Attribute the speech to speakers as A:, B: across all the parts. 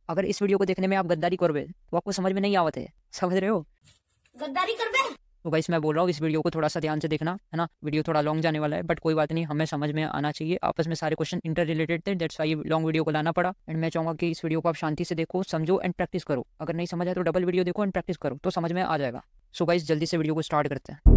A: अगर इस वीडियो को देखने में आप गद्दारी करोगे तो आपको समझ में नहीं आवत है, समझ रहे हो?
B: गद्दारी कर बे।
A: तो गाइस मैं बोल रहा हूँ इस वीडियो को थोड़ा सा ध्यान से देखना, है ना। वीडियो थोड़ा लॉन्ग जाने वाला है बट कोई बात नहीं, हमें समझ में आना चाहिए। आपस में सारे क्वेश्चन इंटर रिलेटेड थे, दैट्स व्हाई लॉन्ग वीडियो को लाना पड़ा। एंड मैं चाहूँगा कि इस वीडियो को आप शांति से देखो, समझो एंड प्रैक्टिस करो। अगर नहीं समझ आए तो डबल वीडियो देखो एंड प्रैक्टिस करो, तो समझ में आ जाएगा। सो गाइस जल्दी से वीडियो को स्टार्ट करते हैं।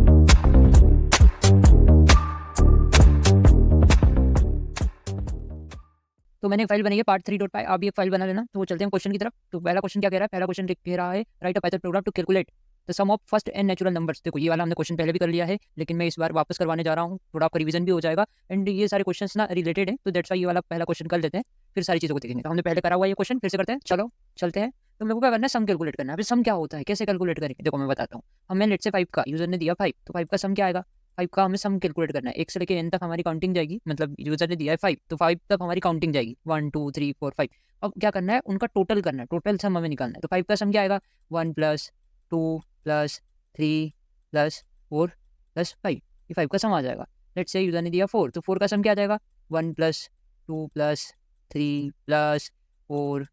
A: तो मैंने एक फाइल बनाई है part3.py, आप भी एक फाइल बना लेना। तो चलते हैं क्वेश्चन की तरफ। तो पहला क्वेश्चन क्या कह रहा है? पहला क्वेश्चन कह रहा है write a Python program to calculate the sum of first n natural numbers. देखो ये वाला हमने क्वेश्चन पहले भी कर लिया है, लेकिन मैं इस बार वापस करवाने जा रहा हूँ, थोड़ा आपका रिवीजन भी हो जाएगा। एंड ये सारे क्वेश्चंस ना रिलेटेड है, तो दैट्स व्हाई ये वाला पहला क्वेश्चन कर लेते हैं, फिर सारी चीज़ों को देखेंगे। तो हमने पहले करा हुआ ये क्वेश्चन फिर से करते हैं, चलो चलते हैं। तो मेरे को क्या करना है? सम कैलकुलेट करना है। अभी सम क्या होता है, कैसे कैलकुलेट करेंगे? देखो मैं बताता हूँ। हमें लेट से 5 का यूजर ने दिया 5, तो 5 का सम क्या आएगा? 5 का हमें सम कैलकुलेट करना है। 1 से लेकर n तक हमारी काउंटिंग जाएगी, मतलब यूजर ने दिया है 5, तो 5 तक हमारी काउंटिंग जाएगी, 1 2 3 4 5। अब क्या करना है? उनका टोटल करना है, टोटल सम हमें निकालना है। तो 5 का सम क्या आएगा? 1 + 2 + 3 + 4 + 5, ये 5 का सम आ जाएगा। लेट्स से यूजर ने दिया 4, तो 4 का सम क्या आ जाएगा? 1 + 2 + 3 + 4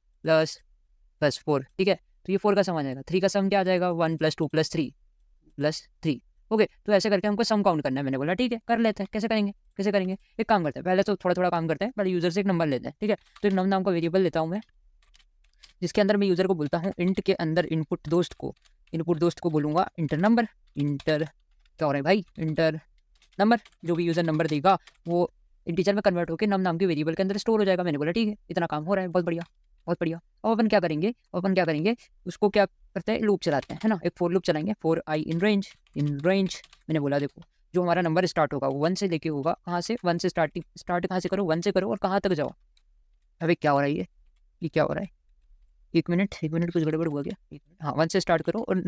A: + 4, ठीक है। तो ये 4 का सम आ जाएगा। 3 का सम क्या आ जाएगा? 1 + 2 + 3 + 3। ओके, तो ऐसे करके हमको सम काउंट करना है। मैंने बोला ठीक है कर लेते हैं। कैसे करेंगे? कैसे करेंगे? एक काम करते हैं, पहले तो थोड़ा थोड़ा काम करते हैं। पहले यूजर से एक नंबर लेते हैं, ठीक है। तो एक नम नाम का वेरिएबल लेता हूँ मैं, जिसके अंदर मैं यूजर को बोलता हूँ इंट के अंदर इनपुट दोस्त को बोलूँगा इंटर नंबर। इंटर क्या हो रहा है भाई? Inter number. जो भी यूजर नंबर देगा वो इंटीजर में कन्वर्ट होकर नम नाम के वेरिएबल के अंदर स्टोर हो जाएगा। मैंने बोला ठीक है, इतना काम हो रहा है, बहुत बढ़िया बहुत बढ़िया। अब अपन क्या करेंगे? उसको क्या करते हैं? लूप चलाते हैं, है ना। एक फॉर लूप चलाएंगे, फॉर आई इन रेंज। मैंने बोला देखो जो हमारा नंबर स्टार्ट होगा वो 1 से लेके होगा। कहाँ से? 1 से स्टार्ट कहाँ से करो? 1 से करो और कहाँ तक जाओ? अबे क्या हो रहा है ये क्या हो रहा है? एक मिनट कुछ गड़बड़ हुआ क्या? हाँ, 1 से स्टार्ट करो और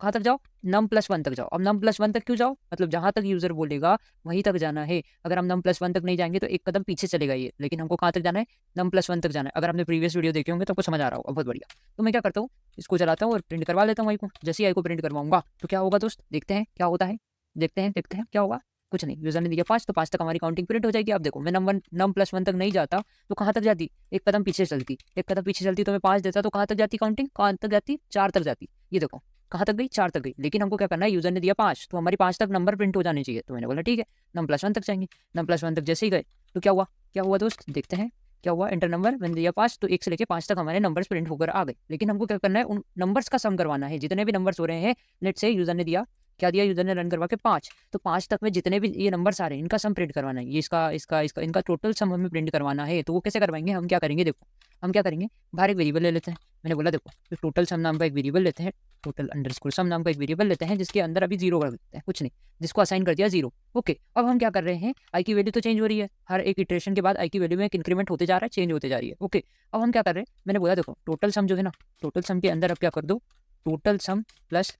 A: कहाँ तक जाओ? num+1 तक जाओ। अब num+1 तक क्यों जाओ? मतलब जहाँ तक यूजर बोलेगा वहीं तक जाना है। अगर हम num+1 तक नहीं जाएंगे तो एक कदम पीछे चलेगा ये, लेकिन हमको कहाँ तक जाना है? num+1 तक जाना है। अगर आपने प्रीवियस वीडियो देखे होंगे तो आपको समझ आ रहा होगा, बहुत बढ़िया। तो मैं क्या करता हूँ, इसको चलाता हूँ और प्रिंट करवा लेता हूँ आई को। जैसे ही आई को प्रिंट करवाऊंगा तो क्या होगा दोस्त? देखते हैं क्या होता है, देखते हैं क्या होगा। कुछ नहीं, यूजर ने दिया 5, तो 5 तक हमारी काउंटिंग प्रिंट हो जाएगी। अब देखो मैं num+1 तक नहीं जाता तो कहाँ तक जाती? एक कदम पीछे चलती, तो मैं 5 देता तो कहाँ तक जाती काउंटिंग? कहाँ तक जाती? 4 तक जाती। ये देखो कहाँ तक गई? 4 तक गई। लेकिन हमको क्या करना है? यूजर ने दिया 5, तो हमारी 5 तक नंबर प्रिंट हो जाने चाहिए। तो मैंने बोला ठीक है num+1 तक जाएंगे। num+1 तक जैसे ही गए तो क्या हुआ दोस्त? देखते हैं क्या हुआ। एंटर नंबर मैंने दिया 5, तो 1 से लेकर 5 तक हमारे नंबर्स प्रिंट होकर आ गए। लेकिन हमको क्या करना है? उन नंबर्स का सम करवाना है, जितने भी नंबर्स हो रहे हैं। लेट्स से यूजर ने दिया क्या दिया? यूजर ने रन करवा के 5, तो 5 तक में जितने भी ये नंबर्स आ रहे हैं इनका सम प्रिंट करवाना है। ये इसका इनका टोटल सम हमें प्रिंट करवाना है। तो वो कैसे करवाएंगे? हम क्या करेंगे? देखो हम क्या करेंगे, बाहर एक वेरिएबल ले लेते हैं। मैंने बोला देखो तो टोटल सम नाम का एक वेरिएबल लेते हैं, टोटल_सम नाम का एक वेरिएबल लेते हैं, जिसके अंदर अभी 0 कर देते हैं, कुछ नहीं, जिसको असाइन कर दिया 0। ओके, अब हम क्या कर रहे हैं? आई की वैल्यू तो चेंज हो रही है, हर एक इटरेशन के बाद आई की वैल्यू में एक इंक्रीमेंट होते जा रहा है, चेंज होते जा रही है। ओके, अब हम क्या कर रहे हैं? मैंने बोला देखो टोटल सम जो है ना, टोटल सम के अंदर अब क्या कर दो? टोटल सम प्लस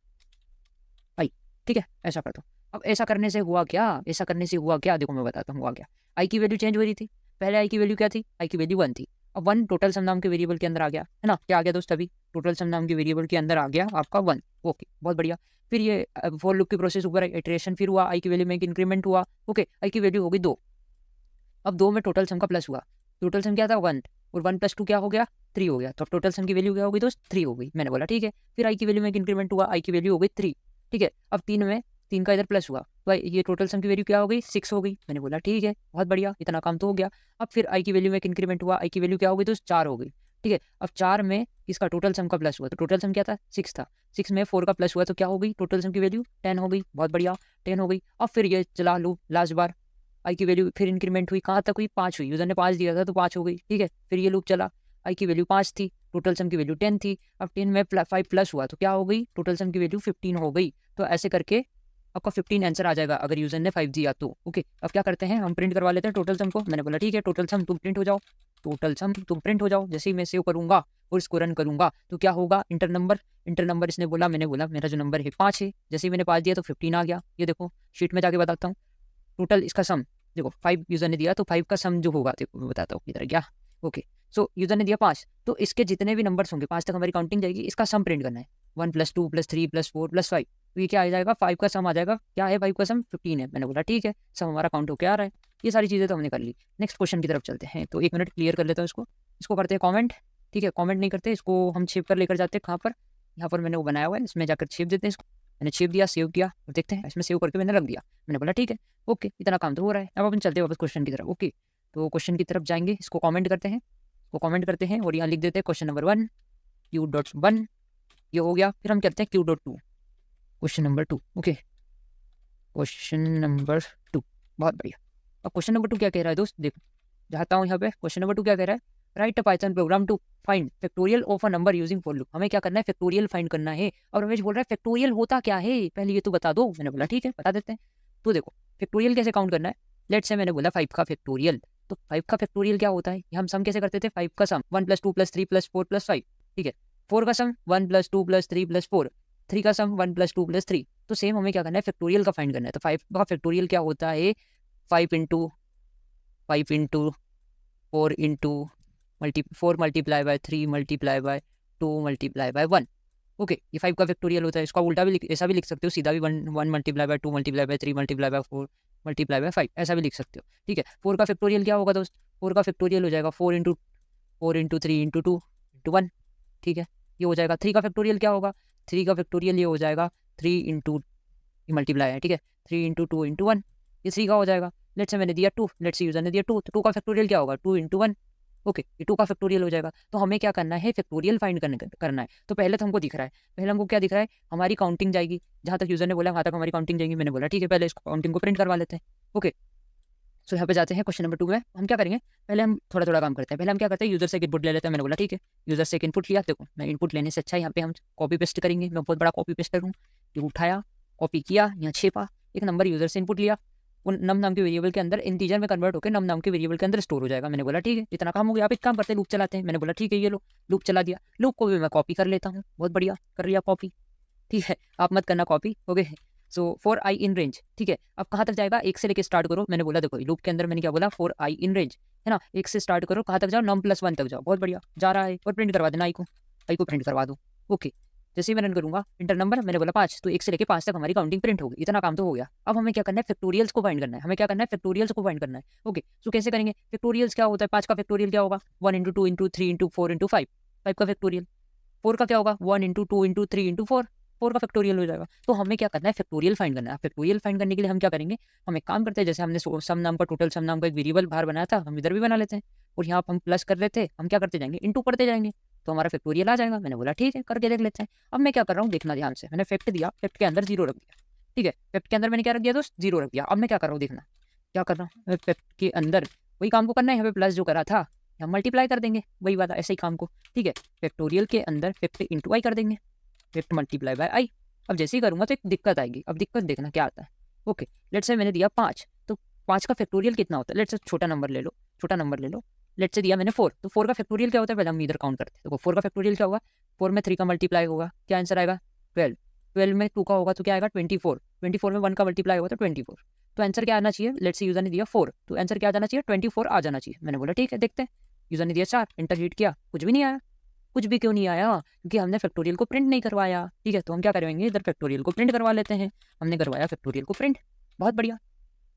A: आई, ठीक है, ऐसा कर दो। अब ऐसा करने से हुआ क्या? देखो मैं बताता हूँ हुआ क्या। आई की वैल्यू चेंज हो रही थी, पहले आई की वैल्यू क्या थी? आई की वैल्यू 1 थी। अब 1 टोटल सम नाम के वेरिएबल के अंदर आ गया, है ना। क्या आ गया दोस्त? अभी टोटल सम नाम के वेरिएबल के अंदर आ गया आपका 1। ओके, बहुत बढ़िया। फिर ये फॉर लूप की प्रोसेस ऊपर इटरेशन फिर हुआ, आई की वैल्यू में एक इंक्रीमेंट हुआ। ओके, आई की वैल्यू हो गई 2। अब 2 में टोटल सम का प्लस हुआ। टोटल सम क्या था? 1, और 1 + 2 क्या हो गया? 3 हो गया। तो अब टोटल सम की वैल्यू क्या हो गई दोस्त? 3 हो गई। मैंने बोला ठीक है। फिर आई की वैल्यू में एक इंक्रीमेंट हुआ, आई की वैल्यू हो गई 3, ठीक है। अब 3 में 3 का इधर प्लस हुआ, तो ये टोटल सम की वैल्यू क्या हो गई? 6 हो गई। मैंने बोला ठीक है, बहुत बढ़िया, इतना काम तो हो गया। अब फिर आई की वैल्यू में एक इंक्रीमेंट हुआ, आई की वैल्यू क्या हो गई दोस्त? 4 हो गई, ठीक है। अब 4 में इसका टोटल सम का प्लस हुआ, तो टोटल सम क्या था? 6 था। 6 में 4 का प्लस हुआ, तो क्या हो गई? टोटल सम की वैल्यू 10 हो गई, बहुत बढ़िया, 10 हो गई। अब फिर ये चला लूप लास्ट बार, आई की वैल्यू फिर इंक्रीमेंट हुई, कहाँ तक हुई? 5 हुई। यूजर ने 5 दिया था तो 5 हो गई, ठीक है। फिर ये लूप चला, आई की वैल्यू 5 थी, टोटल सम की वैल्यू 10 थी। अब 10 में 5 प्लस हुआ तो क्या हो गई? टोटल सम की वैल्यू 15 हो गई। तो ऐसे करके आपका 15 आंसर आ जाएगा अगर यूजर ने 5 दिया तो। ओके, अब क्या करते हैं? हम प्रिंट करवा लेते हैं टोटल सम को। मैंने बोला ठीक है टोटल सम तुम प्रिंट हो जाओ, जैसे ही मैं सेव करूंगा और इसको रन करूंगा तो क्या होगा? इंटर नंबर इसने बोला, मैंने बोला मेरा जो नंबर है 5 है। जैसे ही मैंने 5 दिया तो 15 आ गया। ये देखो शीट में जाके बताता हूँ टोटल इसका सम। देखो 5 यूजर ने दिया तो 5 का सम जो होगा देखो मैं बताता हूँ इधर क्या। ओके, सो यूजर ने दिया 5, तो इसके जितने भी नंबर्स होंगे 5 तक हमारी काउंटिंग जाएगी, इसका सम प्रिंट करना है। 1 + 2 + 3 + 4 + 5, तो ये क्या आ जाएगा? 5 का सम आ जाएगा। क्या है 5 का सम? 15 है। मैंने बोला ठीक है, सम हमारा काउंट होकर आ रहा है। ये सारी चीज़ें तो हमने कर ली। नेक्स्ट क्वेश्चन की तरफ चलते हैं। तो 1 मिनट क्लियर कर लेता हूँ इसको करते हैं कॉमेंट, ठीक है, कमेंट नहीं करते, इसको हम शेप कर लेकर जाते हैं कहाँ पर, यहाँ पर मैंने वो बनाया हुआ है, इसमें जाकर शेप देते हैं इसको। मैंने शेप दिया, सेव किया, और देखते हैं इसमें सेव करके मैंने रख दिया। मैंने बोला ठीक है, ओके, इतना काम तो हो रहा है। अब अपन चलते हैं वापस क्वेश्चन की तरफ। ओके, तो क्वेश्चन की तरफ जाएंगे, इसको कमेंट करते हैं, इसको कमेंट करते हैं और यहाँ लिख देते हैं क्वेश्चन नंबर 1 Q.1, ये हो गया। फिर हम करते हैं Q.2, question number 2। Okay, question number 2, बहुत बढ़िया। अब क्वेश्चन नंबर 2 क्या कह रहा है दोस्त, देखो जाता हूँ यहाँ पे। क्वेश्चन नंबर 2 क्या कह रहा है, write a Python program to find factorial of a number using for loop. हमें क्या करना है, फैक्टोरियल फाइंड करना है। और रमेश बोल रहा है फैक्टोरियल होता क्या है, पहले ये तो बता दो। मैंने बोला ठीक है, बता देते हैं। तो देखो फैक्टोरियल कैसे काउंट करना है, लेट्स से मैंने बोला 5 का फैक्टोरियल। तो 5 का फैक्टोरियल क्या होता है, हम सम कैसे करते थे, 5 का सम 1 + 2 + 3 + 4 + 5, ठीक है। 4 का सम 1 + 2 + 3 + 4, 3 का सम 1 + 2 + 3। तो सेम हमें क्या करना है, फैक्टोरियल का फाइंड करना है। तो 5 का फैक्टोरियल क्या होता है, 5 × 5 × 4 × 4 × 3 × 2 × 1। ओके, ये 5 का फैक्टोरियल होता है। इसका उल्टा भी ऐसा भी लिख सकते हो, सीधा भी 1 × 2 × 3 × 4 × 5 ऐसा भी लिख सकते हो, ठीक है। 4 का फैक्टोरियल क्या होगा दोस्त, 4 का फैक्टोरियल हो जाएगा 4 × 3 × 2 × 1, ठीक है, ये हो जाएगा। 3 का फैक्टोरियल क्या होगा, 3 का फैक्टोरियल ये हो जाएगा 3 × मल्टीप्लाई है, ठीक है, 3 × 2 × 1, ये 3 का हो जाएगा। लेट्स से मैंने दिया 2, लेट्स से यूजर ने दिया 2, तो 2 का फैक्टोरियल क्या होगा, 2 × 1। ओके, ये 2 का फैक्टोरियल हो जाएगा। तो हमें क्या करना है, फैक्टोरियल फाइंड करना है। तो पहले तो हमको दिख रहा है, पहले हमको क्या दिख रहा है, हमारी काउंटिंग जाएगी, जहाँ तक यूजर ने बोला वहाँ तक हमारी काउंटिंग जाएगी। मैंने बोला ठीक है, पहले इस काउंटिंग को प्रिंट करवा लेते हैं। ओके, सो यहाँ पे जाते हैं क्वेश्चन नंबर 2 में। हम क्या करेंगे, पहले हम थोड़ा थोड़ा काम करते हैं। पहले हम क्या करते हैं, यूजर से एक इनपुट ले लेते हैं। मैंने बोला ठीक है, यूजर से एक इनपुट लिया। देखो मैं इनपुट लेने से अच्छा यहाँ पे हम कॉपी पेस्ट करेंगे। मैं बहुत बड़ा कॉपी पेस्ट करूँ, ये उठाया, कॉपी किया, यहाँ छेपा, एक नंबर यूजर से इनपुट लिया, उन नम नाम के वेरिएबल के अंदर इंटीजर में कन्वर्ट होकर नम नाम के वेरिएबल के अंदर स्टोर हो जाएगा। मैंने बोला ठीक है, इतना काम हो गया। आप एक काम करते हैं, लूप चलाते हैं। मैंने बोला ठीक है, ये लो लूप चला दिया। लूप को भी मैं कॉपी कर लेता हूँ, बहुत बढ़िया कर लिया कॉपी, ठीक है, आप मत करना copy. Okay, so 4i in range, ठीक है। अब कहाँ तक जाएगा, 1 से लेके स्टार्ट करो। मैंने बोला देखो लूप के अंदर मैंने क्या बोला, 4i इन रेंज, है ना, 1 से स्टार्ट करो, कहाँ तक जाओ, num + 1 तक जाओ, बहुत बढ़िया जा रहा है। और प्रिंट करवा देना, आई को प्रिंट करवा दो। ओके, जैसे ही मैं रन करूंगा, इंटर नंबर मैंने बोला 5, तो 1 से लेके 5 तक हमारी काउंटिंग प्रिंट होगी। इतना काम तो हो गया। अब हमें क्या करना है, फैक्टोरियल्स को फाइंड करना है। हमें क्या करना है, फैक्टोरियल्स को फाइंड करना है। ओके, सो कैसे करेंगे, फैक्टोरियल्स क्या होता है, 5 का फैक्टोरियल क्या होगा, 1 × 2 × 3 × 4 × 5, 5 का फैक्टोरियल। 4 का क्या होगा, 1 × 2 × 3 × 4, 4 का फैक्टोरियल हो जाएगा। तो हमें क्या करना है, फैक्टोरियल फाइंड करना है। फैक्टोरियल फाइंड करने के लिए हम क्या करेंगे, हम एक काम करते हैं, जैसे हमने सम नाम का टोटल सम नाम का एक वेरिएबल बाहर बनाया था, हम इधर भी बना लेते हैं। और यहाँ पर हम प्लस कर लेते हैं, हम क्या करते जाएंगे, इनटू करते जाएंगे, तो हमारा फैक्टोरियल आ जाएगा। मैंने बोला ठीक है, करके देख लेते हैं। अब मैं क्या कर रहा हूँ, देखना ध्यान से। मैंने फैक्ट दिया, फैक्ट के अंदर 0 रख दिया, ठीक है, फैक्ट के अंदर मैंने क्या रख दिया दोस्त, 0 रख दिया। अब मैं क्या कर रहा हूँ, देखना क्या कर रहा हूँ, फैक्ट के अंदर वही काम को करना है। यहाँ पे प्लस जो करा था, हम मल्टीप्लाई कर देंगे, वही बात, ऐसे ही काम को, ठीक है। फैक्टोरियल के अंदर फैक्ट इंटू आई कर देंगे, फैक्ट मल्टीप्लाई बाय आई। अब जैसे ही करूँगा तो एक दिक्कत आएगी। अब दिक्कत देखना क्या आता है। ओके, लेट्स से मैंने दिया 5, तो 5 का फैक्टोरियल कितना होता है, लेट्स से छोटा नंबर ले लो, छोटा नंबर ले लो। लेट्स से दिया मैंने 4, तो 4 का फैक्टोरियल क्या होता है, पहले हम इधर काउंट करते हैं। देखो 4 का फैक्टोरियल क्या होगा, 4 में 3 का मल्टीप्लाई होगा, क्या आंसर आएगा 12, 12 में 2 का होगा तो क्या आएगा 24, 24 में 1 का मल्टीप्लाई होगा तो 24। तो आंसर क्या आना चाहिए, लेट्स से यूजर ने दिया 4, तो आंसर क्या आ जाना चाहिए, 24 आ जाना चाहिए। मैंने बोला ठीक है, देखते हैं। यूजर ने दिया 4, इंटर हीट किया, कुछ भी नहीं आया। कुछ भी क्यों नहीं आया, क्योंकि हमने फैक्टोरियल को प्रिंट नहीं करवाया, ठीक है। तो हम क्या करेंगे, इधर फैक्टोरियल को प्रिंट करवा लेते हैं। हमने करवाया फैक्टोरियल को प्रिंट, बहुत बढ़िया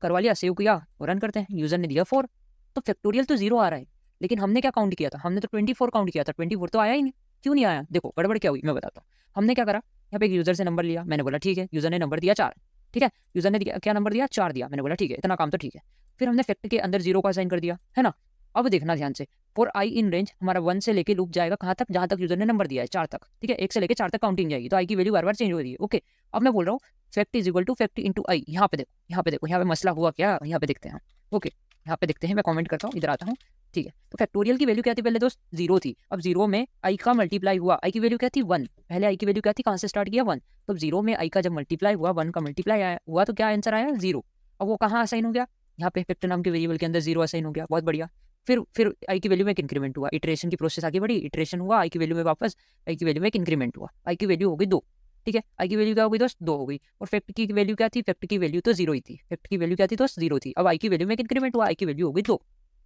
A: करवा लिया, सेव किया और रन करते हैं। यूजर ने दिया 4, तो फैक्टोरियल तो 0 आ रहा है, लेकिन हमने क्या काउंट किया था, हमने तो 24 काउंट किया था, 24 तो आया ही नहीं। क्यों नहीं आया, देखो गड़बड़ क्या हुई मैं बताता हूँ। हमने क्या करा, यहाँ पे एक यूजर से नंबर लिया। मैंने बोला ठीक है, यूजर ने नंबर दिया 4, ठीक है, यूजर ने क्या नंबर दिया, 4 दिया। मैंने बोला ठीक है, इतना काम तो ठीक है। फिर हमने फैक्ट के अंदर 0 का साइन कर दिया, है ना। अब देखना ध्यान से, 4i इन रेंज हमारा 1 से लेके लूप जाएगा कहाँ तक, जहाँ तक यूजर ने नंबर दिया है 4 तक, ठीक है। 1 से लेके 4 तक काउंटिंग जाएगी, तो आई की वैल्यू बार बार चेंज हो रही है। ओके, अब मैं बोल रहा हूँ fact is equal to fact into I. यहाँ पे देखो, यहाँ पे देखो, यहाँ पे मसला हुआ क्या, यहाँ पे देखते हैं। ओके, यहाँ पे देखते हैं, मैं कमेंट करता हूँ, इधर आता हूँ, ठीक है। तो फैक्टोरियल की वैल्यू क्या थी पहले दोस्त, 0 थी। अब 0 में आई का मल्टीप्लाई हुआ, आई की वैल्यू क्या थी 1, पहले आई की वैल्यू क्या थी, कहाँ से स्टार्ट किया 1, तो 0 में आई का जब मल्टीप्लाई हुआ, 1 का मल्टीप्लाई आया हुआ, तो क्या आंसर आया 0। अब वो कहाँ असाइन हो गया, यहाँ पे फैक्ट नाम के वेरिएबल के अंदर 0 असाइन हो गया, बहुत बढ़िया। फिर आई की वैल्यू में एक इंक्रीमेंट हुआ, इटरेशन की प्रोसेस आगे बढ़ी, इटरेशन हुआ, आई की वैल्यू में वापस, आई की वैल्यू में एक इंक्रीमेंट हुआ, आई की वैल्यू हो गई 2, ठीक है। आई की वैल्यू क्या हो गई दोस्त, 2 हो गई। और फैक्ट की वैल्यू क्या थी, फैक्ट की वैल्यू तो 0 ही थी, फैक्ट की वैल्यू क्या थी दोस्त 0 थी। अब आई की वैल्यू में एक इंक्रीमेंट हुआ, आई की वैल्यू हो गई 2।